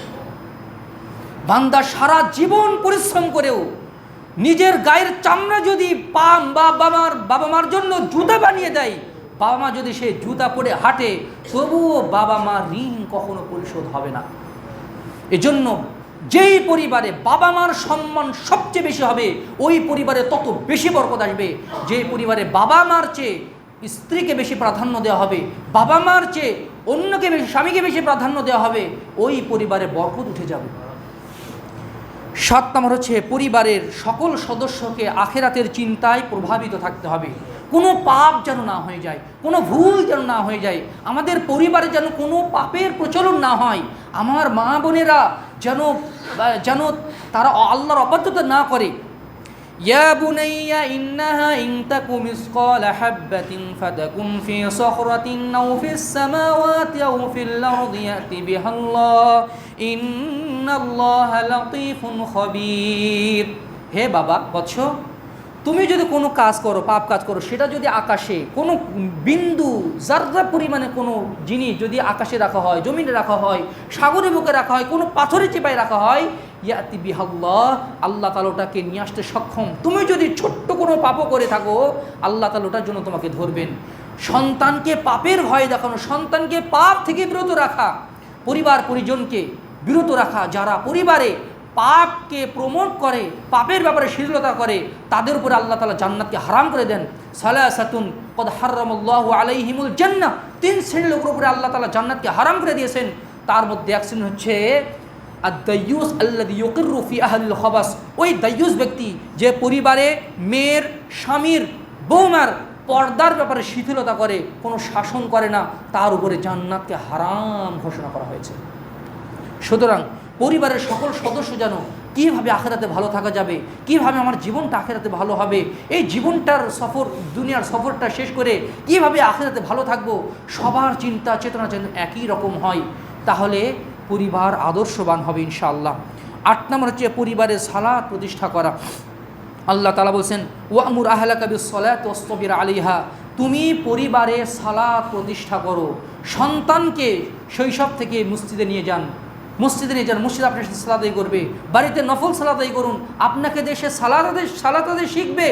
বান্দা সারা জীবন পরিশ্রম করেও নিজের গায়ের চামড়া যদি বাবা মার জন্য জুতা বানিয়ে দেয়, বাবা মা যদি সে জুতা পরে হাঁটে, তবুও বাবা মার ঋণ কখনো পরিশোধ হবে না। এজন্য যেই পরিবারে বাবা মার সম্মান সবচেয়ে বেশি হবে, ওই পরিবারে তত বেশি বরকত আসবে। যেই পরিবারে বাবা মার চেয়ে স্ত্রীকে বেশি প্রাধান্য দেওয়া হবে, বাবা মার চেয়ে অন্যকে বেশি, স্বামীকে বেশি প্রাধান্য দেওয়া হবে, ওই পরিবারে বরকত উঠে যাবে। 7 নম্বর হচ্ছে পরিবারের সকল সদস্যকে আখিরাতের চিন্তায় প্রভাবিত থাকতে হবে। কোনো পাপ যেন না হয়ে যায়, কোনো ভুল যেন না হয়ে যায়, আমাদের পরিবারে যেন কোনো পাপের প্রচলন না হয়। আমার মা বোনেরা যেন তারা আল্লাহর অবাধ্যতা না করে। ইয়া বুনাইয়া ইন্নাহা ইন তাকু মিসকালা হাববাতিন ফাতাকুন ফি সখরাতিন আও ফিস সামাওয়াতি আও ফিল আরদি ইয়াতি বিহাল্লাহ ইন্নাল্লাহা লাতীফুন খবীর। হে বাবা, বৎস, তুমি যদি কোনো কাজ করো, পাপ কাজ করো, সেটা যদি আকাশে কোনো বিন্দু যার্রা পরিমাণে কোনো জিনিস যদি আকাশে রাখা হয়, জমিনে রাখা হয়, সাগরে বুকে রাখা হয়, কোনো পাথরে চেপায় রাখা হয়, ইয়াতি বিহাল্লাহ, আল্লাহ তাআলা ওটাকে নিয়ে আসতে সক্ষম। তুমি যদি ছোট্ট কোনো পাপও করে থাকো, আল্লাহ তাআলা ওটার জন্য তোমাকে ধরবেন। সন্তানকে পাপের ভয় দেখানো, সন্তানকে পাপ থেকে বিরত রাখা, পরিবার পরিজনকে বিরত রাখা। যারা পরিবারে পাপকে প্রমোট করে, পাপের ব্যাপারে শিথিলতা করে, তাদের উপরে আল্লাহ তাআলা জান্নাতকে হারাম করে দেন। সালাসাতুন কদ হারামাল্লাহু আলাইহিমুল জান্নাহ, 3 শ্রেণীর লোকের উপরে আল্লাহ তাআলা জান্নাতকে হারাম করে দিয়েছেন। তার মধ্যে এক শ্রেণী হচ্ছে আদ-দায়্যুস আল্লাযী ইউকিররু ফি আহলিল খাবাস, ওই দায়্যুস ব্যক্তি যে পরিবারে মেয়ের, স্বামীর, বৌমার পর্দার ব্যাপারে শিথিলতা করে, কোনো শাসন করে না, তার উপরে জান্নাতকে হারাম ঘোষণা করা হয়েছে। সুতরাং পরিবারের সকল সদস্য যেন কীভাবে আখিরাতে ভালো থাকা যাবে, কীভাবে আমার জীবনটা আখিরাতে ভালো হবে, এই জীবনটার সফর, দুনিয়ার সফরটা শেষ করে কীভাবে আখিরাতে ভালো থাকবো, সবার চিন্তা চেতনা যেন একই রকম হয়, তাহলে পরিবার আদর্শবান হবে ইনশাআল্লাহ। 8 নম্বর হচ্ছে পরিবারের সালাত প্রতিষ্ঠা করা। আল্লাহ তাআলা বলছেন, ওয়ামুর আহলাকা বিস-সালাতি ওয়াসতাবির আলাইহা, তুমি পরিবারে সালাত প্রতিষ্ঠা করো। সন্তানকে শৈশব থেকে মসজিদে নিয়ে যান, মসজিদে আপনার সাথে সালাত আদায় করবে, বাড়িতে নফল সালাত আদায় করুন, আপনাকে দেশে সালাত আদায় শিখবে।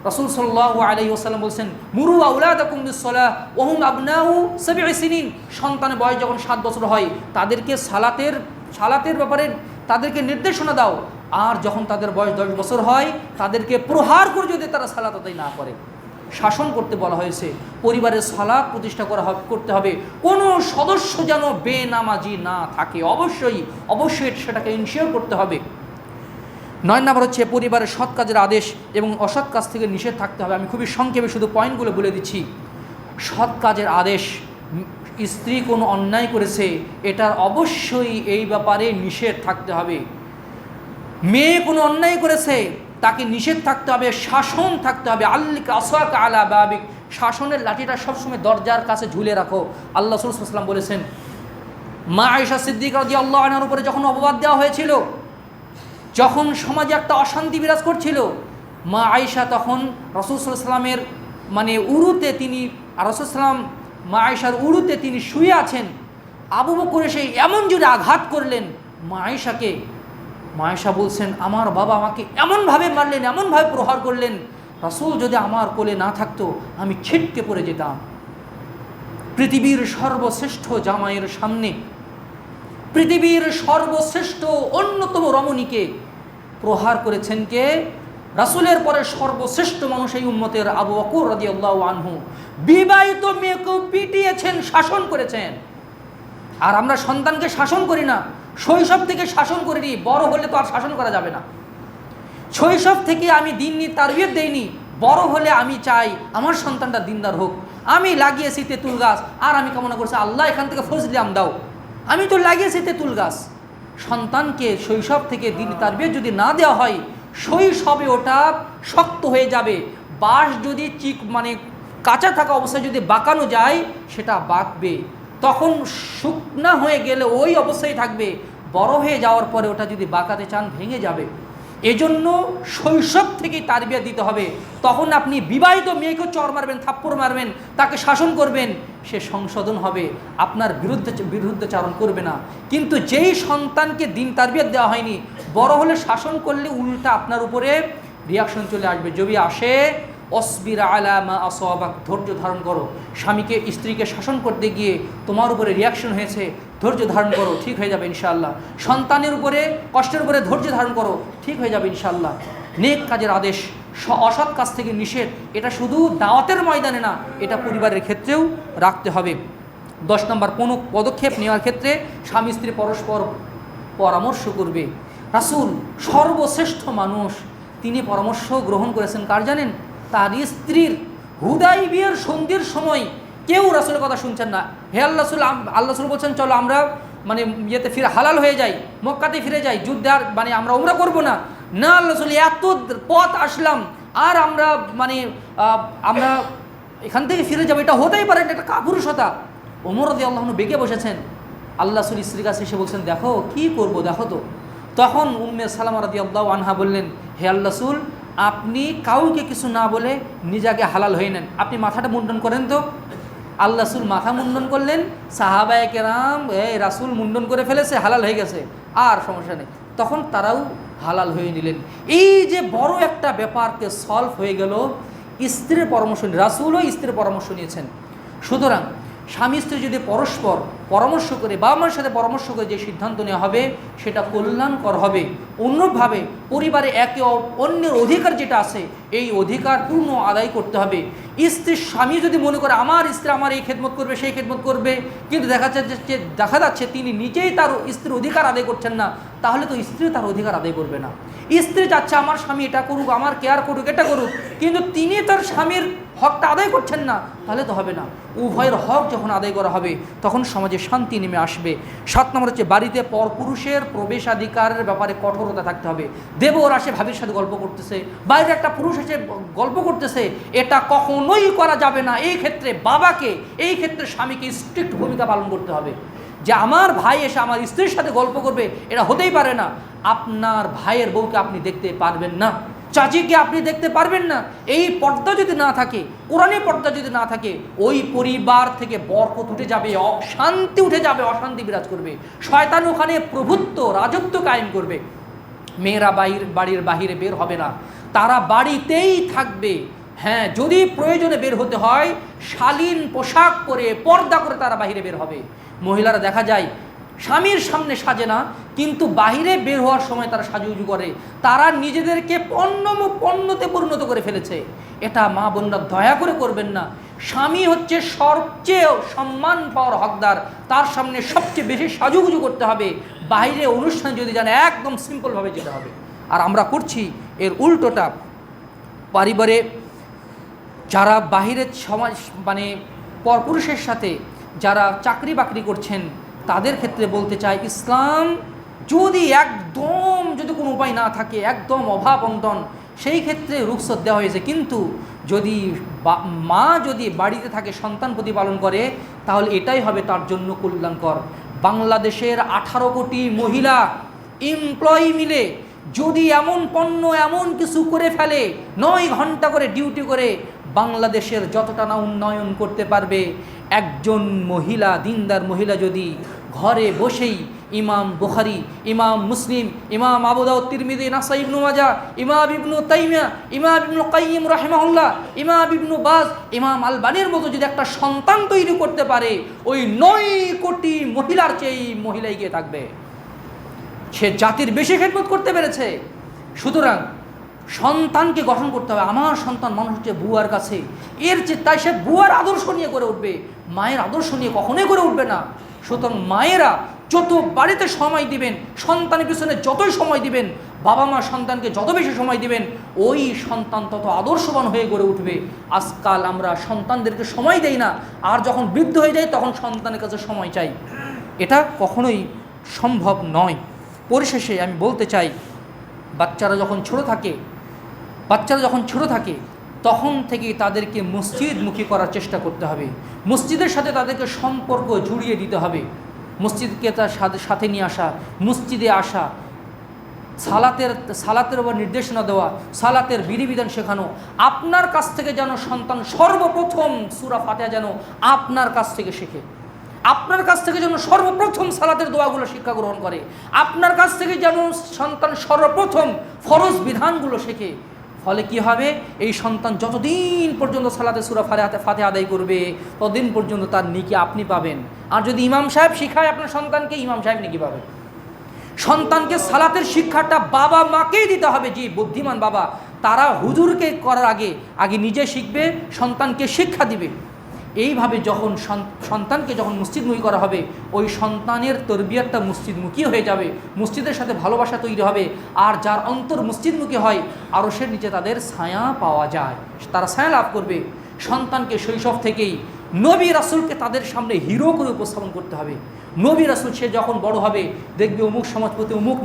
রাসূল সাল্লাল্লাহু আলাইহি ওয়াসাল্লাম বলছেন, মুরু আওলাদাকুম বিস-সালাহ ওয়া হুম আবনাউ 7 সিনিন, সন্তানের বয়স যখন 7 বছর হয় তাদেরকে সালাতের ব্যাপারে তাদেরকে নির্দেশনা দাও, আর যখন তাদের বয়স 10 বছর হয় তাদেরকে প্রহার করে যদি তারা সালাত আদায় না করে, শাসন করতে বলা হয়েছে। পরিবারের সালাত প্রতিষ্ঠা করতে হবে, কোনো সদস্য যেন বেনামাজি না থাকে, অবশ্যই সেটাকে ইনশিওর করতে হবে। 9 নম্বর হচ্ছে পরিবারের সৎ কাজের আদেশ এবং অসৎ কাজ থেকে নিষেধ থাকতে হবে। আমি খুবই সংক্ষেপে শুধু পয়েন্টগুলো বলে দিচ্ছি। সৎ কাজের আদেশ। স্ত্রী কোনো অন্যায় করেছে, এটার অবশ্যই এই ব্যাপারে নিষেধ থাকতে হবে। মেয়ে কোনো অন্যায় করেছে, তাকে নিষেধ থাকতে হবে, শাসন থাকতে হবে। আল্লিক আসাক আলা বাবিক, শাসনের লাঠিটা সবসময় দরজার কাছে ঝুলে রাখো। আল্লাহ রাসূল সাল্লাল্লাহু আলাইহি ওয়াসাল্লাম বলেছেন, মা আয়েশা সিদ্দিকা রাদিয়াল্লাহু আনহার উপরে যখন অপবাদ দেওয়া হয়েছিল, যখন সমাজে একটা অশান্তি বিরাজ করছিল, মা আয়েশা তখন রাসূল সাল্লাল্লাহু আলাইহি ওয়াসাল্লামের উরুতে তিনি, রাসূল সাল্লাম মা আয়েশার উরুতে তিনি শুয়ে আছেন। আবু বকর এসে এমন জোরে আঘাত করলেন মা আয়েশাকে, মা আয়েশা বলছেন, আমার বাবা আমাকে এমনভাবে মারলেন, এমনভাবে প্রহার করলেন, রাসূল যদি আমার কোলে না থাকতো আমি ছিটকে পড়ে যেতাম। পৃথিবীর সর্বশ্রেষ্ঠ জামাইয়ের সামনে, পৃথিবীর সর্বশ্রেষ্ঠ অন্যতম রমণীকে প্রহার করেছেন কে? রাসূলের পরে সর্বশ্রেষ্ঠ মানুষ এই উম্মতের আবু বকর রাদিয়াল্লাহু আনহু। বিবাহিত মেয়েকেও পিটিয়েছেন, শাসন করেছেন। আর আমরা সন্তানকে শাসন করি না, শৈশব থেকে শাসন করিনি, বড় হলে তো আর শাসন করা যাবে না। শৈশব থেকে আমি দিনই তারবিয়ত দেইনি, বড় হলে আমি চাই আমার সন্তানটা দিনদার হোক। আমি লাগিয়েছি তেঁতুল গাছ, আর আমি কামনা করছি আল্লাহ এখান থেকে ফজলি আম দাও। আমি তো লাগিয়েছি তেঁতুল গাছ। সন্তানকে শৈশব থেকে দিনই তারবিয়ত যদি না দেওয়া হয়, শৈশবে ওটা শক্ত হয়ে যাবে। বাঁশ যদি কাঁচা থাকা অবস্থায় যদি বাঁকানো যায়, সেটা বাঁকবে, তখন শুকনা হয়ে গেলে ওই অবস্থায় থাকবে। বড় হয়ে যাওয়ার পরে ওটা যদি বাঁকাতে চান, ভেঙে যাবে। এজন্য শৈশব থেকেই তারবিয়া দিতে হবে। তখন আপনি বিবাহিত মেয়েকেও চর মারবেন, থাপ্পড় মারবেন, তাকে শাসন করবেন, সে সংশোধন হবে, আপনার বিরুদ্ধচারণ করবে না। কিন্তু যেই সন্তানকে দিন তারবিয়া দেওয়া হয়নি, বড় হলে শাসন করলে উল্টা আপনার উপরে রিয়াকশন চলে আসবে। যদি আসে, অসবির আলা মা আসাবাক, ধৈর্য ধারণ করো। স্বামীকে স্ত্রীকে শাসন করতে গিয়ে তোমার উপরে রিয়াকশন হয়েছে, ধৈর্য ধারণ করো, ঠিক হয়ে যাবে ইনশাআল্লাহ। সন্তানের উপরে, কষ্টের উপরে ধৈর্য ধারণ করো, ঠিক হয়ে যাবে ইনশাআল্লাহ। নেক কাজের আদেশ, অসৎ কাজ থেকে নিষেধ, এটা শুধু দাওয়াতের ময়দানে না, এটা পরিবারের ক্ষেত্রেও রাখতে হবে। 10 নম্বর, কোনো পদক্ষেপ নেওয়ার ক্ষেত্রে স্বামী স্ত্রী পরস্পর পরামর্শ করবে। রাসূল সর্বশ্রেষ্ঠ মানুষ, তিনি পরামর্শ গ্রহণ করেছেন কার জানেন? তার স্ত্রীর। হুদাইবিয়ার সন্ধির সময় কেউ রাসূলের কথা শুনছেন না। হে আল্লাহ রাসূল, আল্লাহ রাসূল বলছেন চলো আমরা ইয়েতে ফিরে হালাল হয়ে যাই, মক্কাতে ফিরে যাই, যুদ্ধে আর আমরা উমরা করব না। না আল্লাহ রাসূল, এত পথ আসলাম আর আমরা আমরা এখান থেকে ফিরে যাবো, এটা হতেই পারে না, এটা কাপুরুষতা। ওমর রাদিয়াল্লাহু আনহু বেঁকে বসেছেন। আল্লাহ রাসূল স্ত্রীর কাছে এসে বলছেন, দেখো কি করব, দেখো তো। তখন উম্মে সালামা রাদিয়াল্লাহু আনহা বললেন, হে আল্লাহ রাসূল, আপনি কাউকে কিছু না বলে নিজেকে হালাল হয়ে নেন, আপনি মাথাটা মুন্ডন করেন তো। আল্লাহ রাসূল মাথা মুন্ডন করলেন। সাহাবায়ে কেরাম, রাসূল মুন্ডন করে ফেলেছে, হালাল হয়ে গেছে, আর সমস্যা নেই। তখন তারাও হালাল হয়ে নিলেন। এই যে বড় একটা ব্যাপারকে সলভ হয়ে গেল স্ত্রীর পরামর্শ, রাসূলও স্ত্রীর পরামর্শ নিয়েছেন। সুতরাং স্বামী স্ত্রী যদি পরস্পর পরামর্শ করে, বাবা মার সাথে পরামর্শ করে যে সিদ্ধান্ত নেওয়া হবে, সেটা কল্যাণকর হবে। অনুরূপভাবে পরিবারে একে অন্যের অধিকার যেটা আছে, এই অধিকার পূর্ণ আদায় করতে হবে। স্বামী যদি মনে করে আমার স্ত্রী আমার এই খেদমত করবে, সেই খেদমত করবে, কিন্তু দেখা যাচ্ছে তিনি নিজেই তার স্ত্রীর অধিকার আদায় করছেন না, তাহলে তো স্ত্রী তার অধিকার আদায় করবে না। স্ত্রী চাচ্ছে আমার স্বামী এটা করুক, আমার কেয়ার করুক, এটা করুক, কিন্তু তিনি তার স্বামীর হকটা আদায় করছেন না, তাহলে তো হবে না। উভয়ের হক যখন আদায় করা হবে, তখন সমাজে শান্তি নেমে আসবে। 7 নম্বর হচ্ছে বাড়িতে পরপুরুষের প্রবেশাধিকারের ব্যাপারে কঠোরতা থাকতে হবে। দেবর আসে ভাবির সাথে গল্প করতেছে, বাইরে একটা পুরুষ এসে গল্প করতেছে, এটা কখনোই করা যাবে না। এই ক্ষেত্রে বাবাকে, এই ক্ষেত্রে স্বামীকে স্ট্রিক্ট ভূমিকা পালন করতে হবে, যে আমার ভাই এসে আমার স্ত্রীর সাথে গল্প করবে, এটা হতেই পারে না। আপনার ভাইয়ের বউকে আপনি দেখতে পারবেন না, চাচিকে আপনি দেখতে পারবেন না। এই পর্দা যদি না থাকে, কোরআনে পর্দা যদি না থাকে, ওই পরিবার থেকে বরকত উঠে যাবে, অশান্তি উঠে যাবে, অশান্তি বিরাজ করবে, শয়তান ওখানে প্রভুত্ব, রাজত্ব কায়েম করবে। মেয়েরা বাড়ির বাহিরে বের হবে না, তারা বাড়িতেই থাকবে। হ্যাঁ, যদি প্রয়োজনে বের হতে হয়, শালীন পোশাক পরে, পর্দা করে তারা বাহিরে বের হবে। মহিলারা দেখা যায় স্বামীর সামনে সাজে না, কিন্তু বাহিরে বের হওয়ার সময় তারা সাজুগুজু করে, তারা নিজেদেরকে পণ্যতে পরিণত করে ফেলেছে। এটা মা বোনরা দয়া করে করবেন না। স্বামী হচ্ছে সবচেয়ে সম্মান পাওয়ার হকদার, তার সামনে সবচেয়ে বেশি সাজুগুজু করতে হবে। বাইরে অনুষ্ঠান যদি যান, একদম সিম্পলভাবে যেতে হবে। আর আমরা করছি এর উল্টোটা। পরিবারে যারা বাহিরের সমাজ পরপুরুষের সাথে যারা চাকরি বাকরি করছেন তাদের ক্ষেত্রে বলতে চাই, ইসলাম যদি একদম যদি কোনো উপায় না থাকে, একদম অভাব অনটন, সেই ক্ষেত্রে রুখসত দেওয়া হয়েছে। কিন্তু যদি মা যদি বাড়িতে থাকে, সন্তান প্রতিপালন করে, তাহলে এটাই হবে তার জন্য কল্যাণকর। বাংলাদেশের 18 কোটি মহিলা এমপ্লয়ি মিলে যদি এমন পণ্য এমন কিছু করে ফেলে, 9 ঘন্টা করে ডিউটি করে বাংলাদেশের যতটা না উন্নয়ন করতে পারবে, একজন মহিলা, দিনদার মহিলা যদি ঘরে বসেই ইমাম বুখারী, ইমাম মুসলিম, ইমাম আবু দাউদ, তিরমিজি, নাসাই, ইবনু মাজাহ, ইমাম ইবনু তাইমিয়া, ইমাম ইবনু কাইয়িম রাহিমাহুল্লাহ, ইমাম ইবনু বাজ, ইমাম আলবানীর মতো যদি একটা সন্তান তৈরি করতে পারে, ওই 9 কোটি মহিলার চেয়ে এই মহিলা এগিয়ে থাকবে। সে জাতির বেশি খেদমত করতে পেরেছে। সুতরাং সন্তানকে গঠন করতে হবে। আমার সন্তান মানুষ হচ্ছে বুয়ার কাছে, এর চেয়ে তাই সে বুয়ার আদর্শ নিয়ে করে উঠবে, মায়ের আদর্শ নিয়ে কখনোই করে উঠবে না। সুতরাং মায়েরা যত বাড়িতে সময় দিবেন, সন্তানের পিছনে যতই সময় দিবেন, বাবা মা সন্তানকে যত বেশি সময় দিবেন, ওই সন্তান তত আদর্শবান হয়ে গড়ে উঠবে। আজকাল আমরা সন্তানদেরকে সময় দেই না, আর যখন বৃদ্ধ হয়ে যায় তখন সন্তানের কাছে সময় চাই। এটা কখনোই সম্ভব নয়। পরিশেষে আমি বলতে চাই, বাচ্চারা যখন ছোট থাকে তখন থেকেই তাদেরকে মসজিদমুখী করার চেষ্টা করতে হবে। মসজিদের সাথে তাদেরকে সম্পর্ক জুড়িয়ে দিতে হবে। মসজিদকে তার সাথে নিয়ে আসা, মসজিদে আসা, সালাতের উপর নির্দেশনা দেওয়া, সালাতের বিধিবিধান শেখানো। আপনার কাছ থেকে যেন সন্তান সর্বপ্রথম সূরা ফাতিহা যেন আপনার কাছ থেকে শেখে, আপনার কাছ থেকে যেন সর্বপ্রথম সালাতের দোয়াগুলো শিক্ষা গ্রহণ করে, আপনার কাছ থেকে যেন সন্তান সর্বপ্রথম ফরজ বিধানগুলো শেখে। ফলে কি হবে, এই সন্তান যতদিন পর্যন্ত সালাতে সূরা ফাতিহা আদায় করবে ততদিন পর্যন্ত তার নেকি আপনি পাবেন। আর যদি ইমাম সাহেব শিখায় আপনার সন্তানকে, ইমাম সাহেব নেকি পাবেন। সন্তানকে সালাতের শিক্ষাটা বাবা মাকেই দিতে হবে। যে বুদ্ধিমান বাবা, তারা হুজুরকে করার আগে নিজে শিখবে, সন্তানকে শিক্ষা দিবে। এইভাবে যখন সন্তানকে যখন মসজিদমুখী করা হবে, ওই সন্তানের তরবিয়তটা মসজিদমুখী হয়ে যাবে, মসজিদের সাথে ভালোবাসা তৈরি হবে। আর যার অন্তর মসজিদমুখী হয়, আরশের নিচে তাদের ছায়া পাওয়া যায়, তারা ছায়া লাভ করবে। সন্তানকে শৈশব থেকেই নবী রাসূলকে তাদের সামনে হিরো করে উপস্থাপন করতে হবে। নবী রাসূল সে যখন বড় হবে, দেখবে অমুক সমাজপতি, অমুক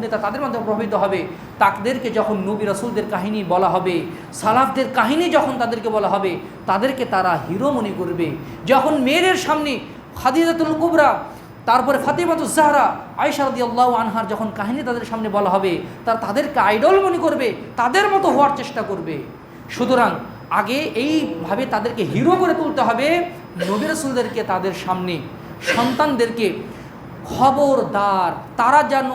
নেতা তাদের মাধ্যমে প্রভাবিত হবে। তাদেরকে যখন নবী রাসূলদের কাহিনী বলা হবে, সালাফদের কাহিনী যখন তাদেরকে বলা হবে, তাদেরকে তারা হিরো মনে করবে। যখন মেয়ের সামনে খাদিজাতুল কুবরা, তারপরে ফাতিমাতুজ জাহরা, আয়েশা রাদিয়াল্লাহু আনহার যখন কাহিনী তাদের সামনে বলা হবে, তাদেরকে আইডল মনে করবে, তাদের মতো হওয়ার চেষ্টা করবে। সুতরাং আগে এইভাবে তাদেরকে হিরো করে তুলতে হবে। নবী রাসূলদেরকে তাদের সামনে সন্তানদেরকে খবরদার, তারা যেন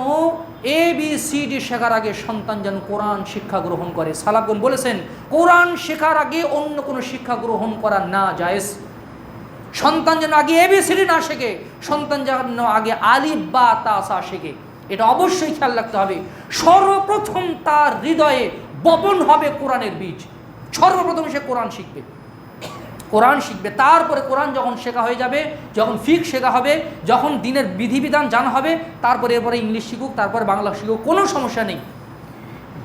ABCD শেখার আগে সন্তান যেন কোরআন শিক্ষা গ্রহণ করে। সালাফগণ বলেছেন, কোরআন শেখার আগে অন্য কোনো শিক্ষা গ্রহণ করা না জায়েজ। সন্তান যেন আগে ABCD না শেখে, সন্তান যেন আগে আলিফ বা তা সা শেখে, এটা অবশ্যই খেয়াল রাখতে হবে। সর্বপ্রথম তার হৃদয়ে বপন হবে কোরআনের বীজ। সর্বপ্রথম সে কোরআন শিখবে, তারপরে কোরআন যখন শেখা হয়ে যাবে, যখন ফিক শেখা হবে, যখন দিনের বিধিবিধান জানা হবে, এরপরে ইংলিশ শিখুক, তারপরে বাংলা শিখুক, কোনো সমস্যা নেই।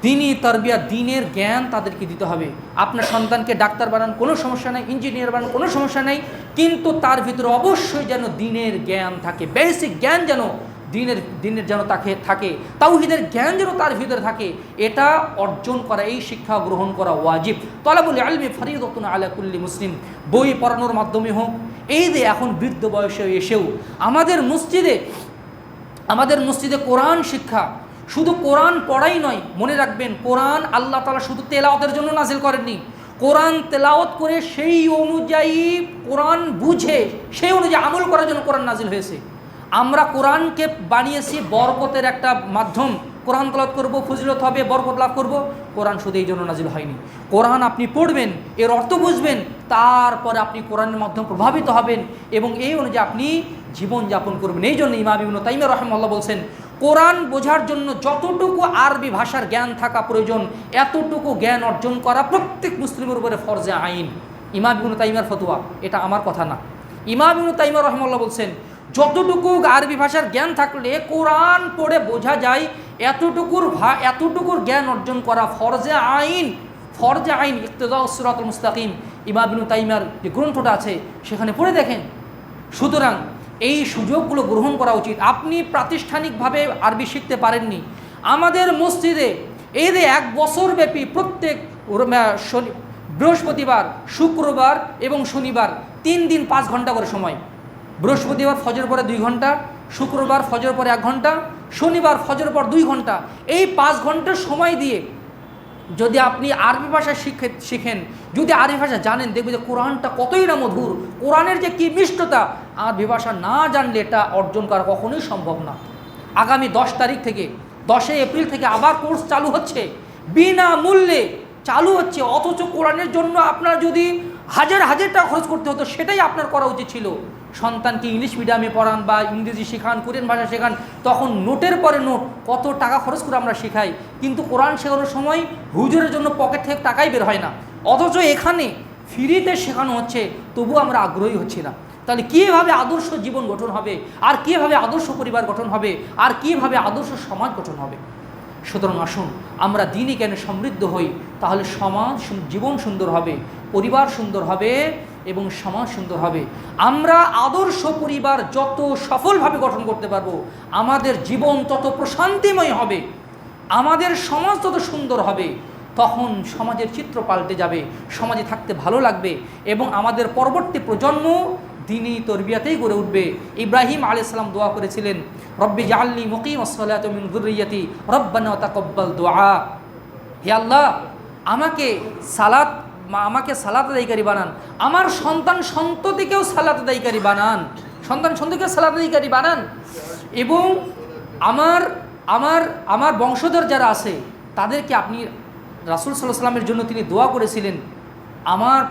দিনই তারবিয়া, দিনের জ্ঞান তাদেরকে দিতে হবে। আপনার সন্তানকে ডাক্তার বানান, কোনো সমস্যা নেই, ইঞ্জিনিয়ার বানান, কোনো সমস্যা নেই, কিন্তু তার ভিতরে অবশ্যই যেন দিনের জ্ঞান থাকে, বেসিক জ্ঞান যেন দিনের যেন তাকে থাকে, তাওহীদের জ্ঞান যেন তার ভিতরে থাকে। এটা অর্জন করা, এই শিক্ষা গ্রহণ করা ওয়াজিব। তালাবুল ইলমি ফরিদাতুন আলা কুল্লি মুসলিম। বই পড়ানোর মাধ্যমে হোক, এই যে এখন বৃদ্ধ বয়সে এসেও আমাদের মসজিদে কোরআন শিক্ষা, শুধু কোরআন পড়াই নয়, মনে রাখবেন কোরআন আল্লাহ তাআলা শুধু তেলাওয়াতের জন্য নাজিল করেননি। কোরআন তেলাওয়াত করে সেই অনুযায়ী কোরআন বুঝে সেই অনুযায়ী আমল করার জন্য কোরআন নাজিল হয়েছে। আমরা কোরআনকে বানিয়েছি বরকতের একটা মাধ্যম। কোরআন তেলাওয়াত করব, ফজিলত হবে, বরকত লাভ করব। কোরআন শুধু এই জন্য নাজিল হয়নি। কোরআন আপনি পড়বেন, এর অর্থ বুঝবেন, তারপরে আপনি কোরআনের মাধ্যমে প্রভাবিত হবেন এবং এই অনুযায়ী আপনি জীবনযাপন করবেন। এই জন্য ইমাম ইবনে তাইমিয়া রাহিমাহুল্লাহ বলছেন, কোরআন বোঝার জন্য যতটুকু আরবি ভাষার জ্ঞান থাকা প্রয়োজন, এতটুকু জ্ঞান অর্জন করা প্রত্যেক মুসলিমের উপরে ফরজে আইন। ইমাম ইবনে তাইমিয়ার ফতোয়া, এটা আমার কথা না। ইমাম ইবনে তাইমিয়া রাহিমাহুল্লাহ বলছেন, যতটুকু আরবি ভাষার জ্ঞান থাকলে কোরআন পড়ে বোঝা যায়, এতটুকুর জ্ঞান অর্জন করা ফরজে আইন। ইক্তিদাউ সিরাতুল মুস্তাকিম, ইমাম ইবনে তাইমিয়ার যে গ্রন্থটা আছে সেখানে পড়ে দেখেন। সুতরাং এই সুযোগগুলো গ্রহণ করা উচিত। আপনি প্রাতিষ্ঠানিকভাবে আরবি শিখতে পারেননি, আমাদের মসজিদে এই যে 1 বছর ব্যাপী প্রত্যেক বৃহস্পতিবার, শুক্রবার এবং শনিবার 3 দিন 5 ঘন্টা করে সময়। বৃহস্পতিবার ফজর পরে 2 ঘন্টা, শুক্রবার ফজর পরে 1 ঘন্টা, শনিবার ফজর পর 2 ঘন্টা। এই 5 ঘন্টার সময় দিয়ে যদি আপনি আরবি ভাষা শিখেন, যদি আরবি ভাষা জানেন, দেখবেন যে কোরআনটা কতই না মধুর, কোরআনের যে কী মিষ্টতা, আরবি ভাষা না জানলে এটা অর্জন করা কখনোই সম্ভব না। আগামী 10 তারিখ থেকে 10 এপ্রিল থেকে আবার কোর্স চালু হচ্ছে, বিনামূল্যে চালু হচ্ছে। অথচ কোরআনের জন্য আপনার যদি হাজার হাজার টাকা খরচ করতে হতো, সেটাই আপনার করা উচিত ছিল। সন্তানকে ইংলিশ মিডিয়ামে পড়ান বা ইংরেজি শেখান, কোরিয়ান ভাষা শেখান, তখন নোটের পরে নোট, কত টাকা খরচ করে আমরা শেখাই, কিন্তু কোরআন শেখানোর সময় হুজুরের জন্য পকেট থেকে টাকাই বের হয় না। অথচ এখানে ফ্রিতে শেখানো হচ্ছে, তবু আমরা আগ্রহী হচ্ছি না। তাহলে কীভাবে আদর্শ জীবন গঠন হবে, আর কীভাবে আদর্শ পরিবার গঠন হবে, আর কীভাবে আদর্শ সমাজ গঠন হবে? সুতরাং আসুন আমরা দিনই জ্ঞানে সমৃদ্ধ হই, তাহলে সমাজ, জীবন সুন্দর হবে, পরিবার সুন্দর হবে এবং সমাজ সুন্দর হবে। আমরা আদর্শ পরিবার যত সফলভাবে গঠন করতে পারবো, আমাদের জীবন তত প্রশান্তিময় হবে, আমাদের সমাজ তত সুন্দর হবে। তখন সমাজের চিত্র পাল্টে যাবে, সমাজে থাকতে ভালো লাগবে এবং আমাদের পরবর্তী প্রজন্ম দ্বীনি তরবিয়াতেই গড়ে উঠবে। ইব্রাহিম আলাইহিস সালাম দোয়া করেছিলেন, রব্বি জাআলনি মুকিমাস সালাতি মিন যুররিয়্যাতি রব্বানা তাকাব্বাল দুআ। হে আল্লাহ, আমাকে সালাত আদায়কারী বানান, আমার সন্তান সন্ততিকেও সালাত আদায়কারী বানান, সন্তান সন্ততিকেও সালাত আদায়কারী বানান, এবং আমার আমার আমার বংশধর যারা আছে তাদেরকে আপনি, রাসূল সাল্লাল্লাহু আলাইহি ওয়াসাল্লামের জন্য তিনি দোয়া করেছিলেন, আমার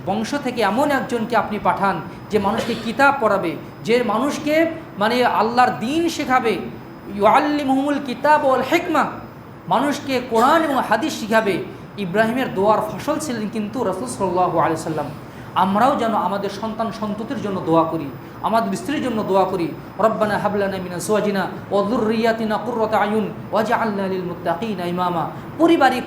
বংশ থেকে এমন একজনকে আপনি পাঠান যে মানুষকে কিতাব পড়াবে, যে মানুষকে আল্লাহর দ্বীন শেখাবে, ইউআল্লিমুহুমুল কিতাব ওয়াল হিকমা, মানুষকে কোরআন এবং হাদিস শিখাবে। ইব্রাহিমের দোয়ার ফসল ছিলেন কিন্তু রাসূল সাল্লাল্লাহু আলাইহি ওয়াসাল্লাম। আমরাও যেন আমাদের সন্তান সন্ততির জন্য দোয়া করি, আমাদের স্ত্রীর জন্য দোয়া করি, রব্বানা হাব লানা মিন আজওয়াজিনা ওয়া যুররিয়াতিনা কুররাতা আয়ুন ওয়াজআলনা লিল মুত্তাকিনা ইমামা।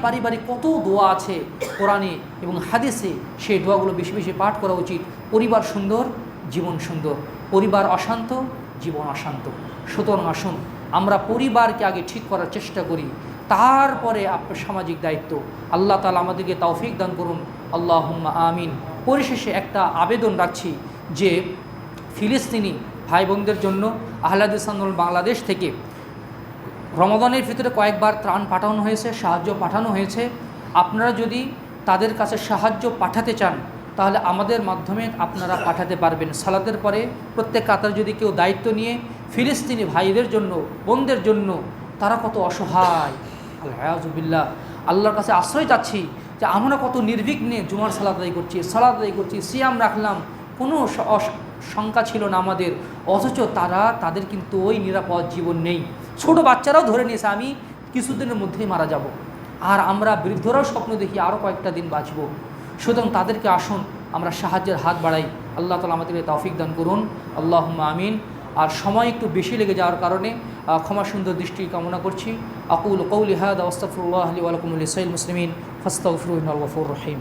পারিবারিক কত দোয়া আছে কোরআনে এবং হাদিসে, সেই দোয়াগুলো বেশি বেশি পাঠ করা উচিত। পরিবার সুন্দর, জীবন সুন্দর, পরিবার অশান্ত, জীবন অশান্ত। সুতরাং আসুন আমরা পরিবারকে আগে ঠিক করার চেষ্টা করি, তারপরে আপনার সামাজিক দায়িত্ব। আল্লাহ তাআলা আমাদেরকে তৌফিক দান করুন, আল্লাহুম্মা আমিন। পরিশেষে একটা আবেদন রাখছি যে ফিলিস্তিনি ভাই বোনদের জন্য আহলে হাদিস আন্দোলন বাংলাদেশ থেকে রমাদানের ভিতরে কয়েকবার ত্রাণ পাঠানো হয়েছে, সাহায্য পাঠানো হয়েছে। আপনারা যদি তাদের কাছে সাহায্য পাঠাতে চান তাহলে আমাদের মাধ্যমে আপনারা পাঠাতে পারবেন। সালাতের পরে প্রত্যেক কাতার যদি কেউ দায়িত্ব নিয়ে ফিলিস্তিনি ভাইদের জন্য, বোনদের জন্য, তারা কত অসহায়, আলহামদুলিল্লাহ, আল্লাহর কাছে আশ্রয় চাচ্ছি যে আমরা কত নির্বিঘ্নে জুমার সালাত আদায় করছি, সিয়াম রাখলাম, কোনো শঙ্কা ছিল না আমাদের, অথচ তাদের কিন্তু ওই নিরাপদ জীবন নেই। ছোট বাচ্চারাও ধরে নিয়েছে আমি কিছুদিনের মধ্যেই মারা যাব, আর আমরা বৃদ্ধরাও স্বপ্ন দেখি আরও কয়েকটা দিন বাঁচব। সুতরাং তাদেরকে আসুন আমরা সাহায্যের হাত বাড়াই। আল্লাহ তাআলা আমাদেরকে তৌফিক দান করুন, আল্লাহুম্মা আমিন। আর সময় একটু বেশি লেগে যাওয়ার কারণে ক্ষমা সুন্দর দৃষ্টি কামনা করছি। আকুলু কওলি হাযা ওয়া আস্তাগফিরুল্লাহ লি ওয়া লাকুম ওয়া লিসাইরিল মুসলিমিন ফাস্তাগফিরুহু ইন্নাহু গফুরুর রহিম।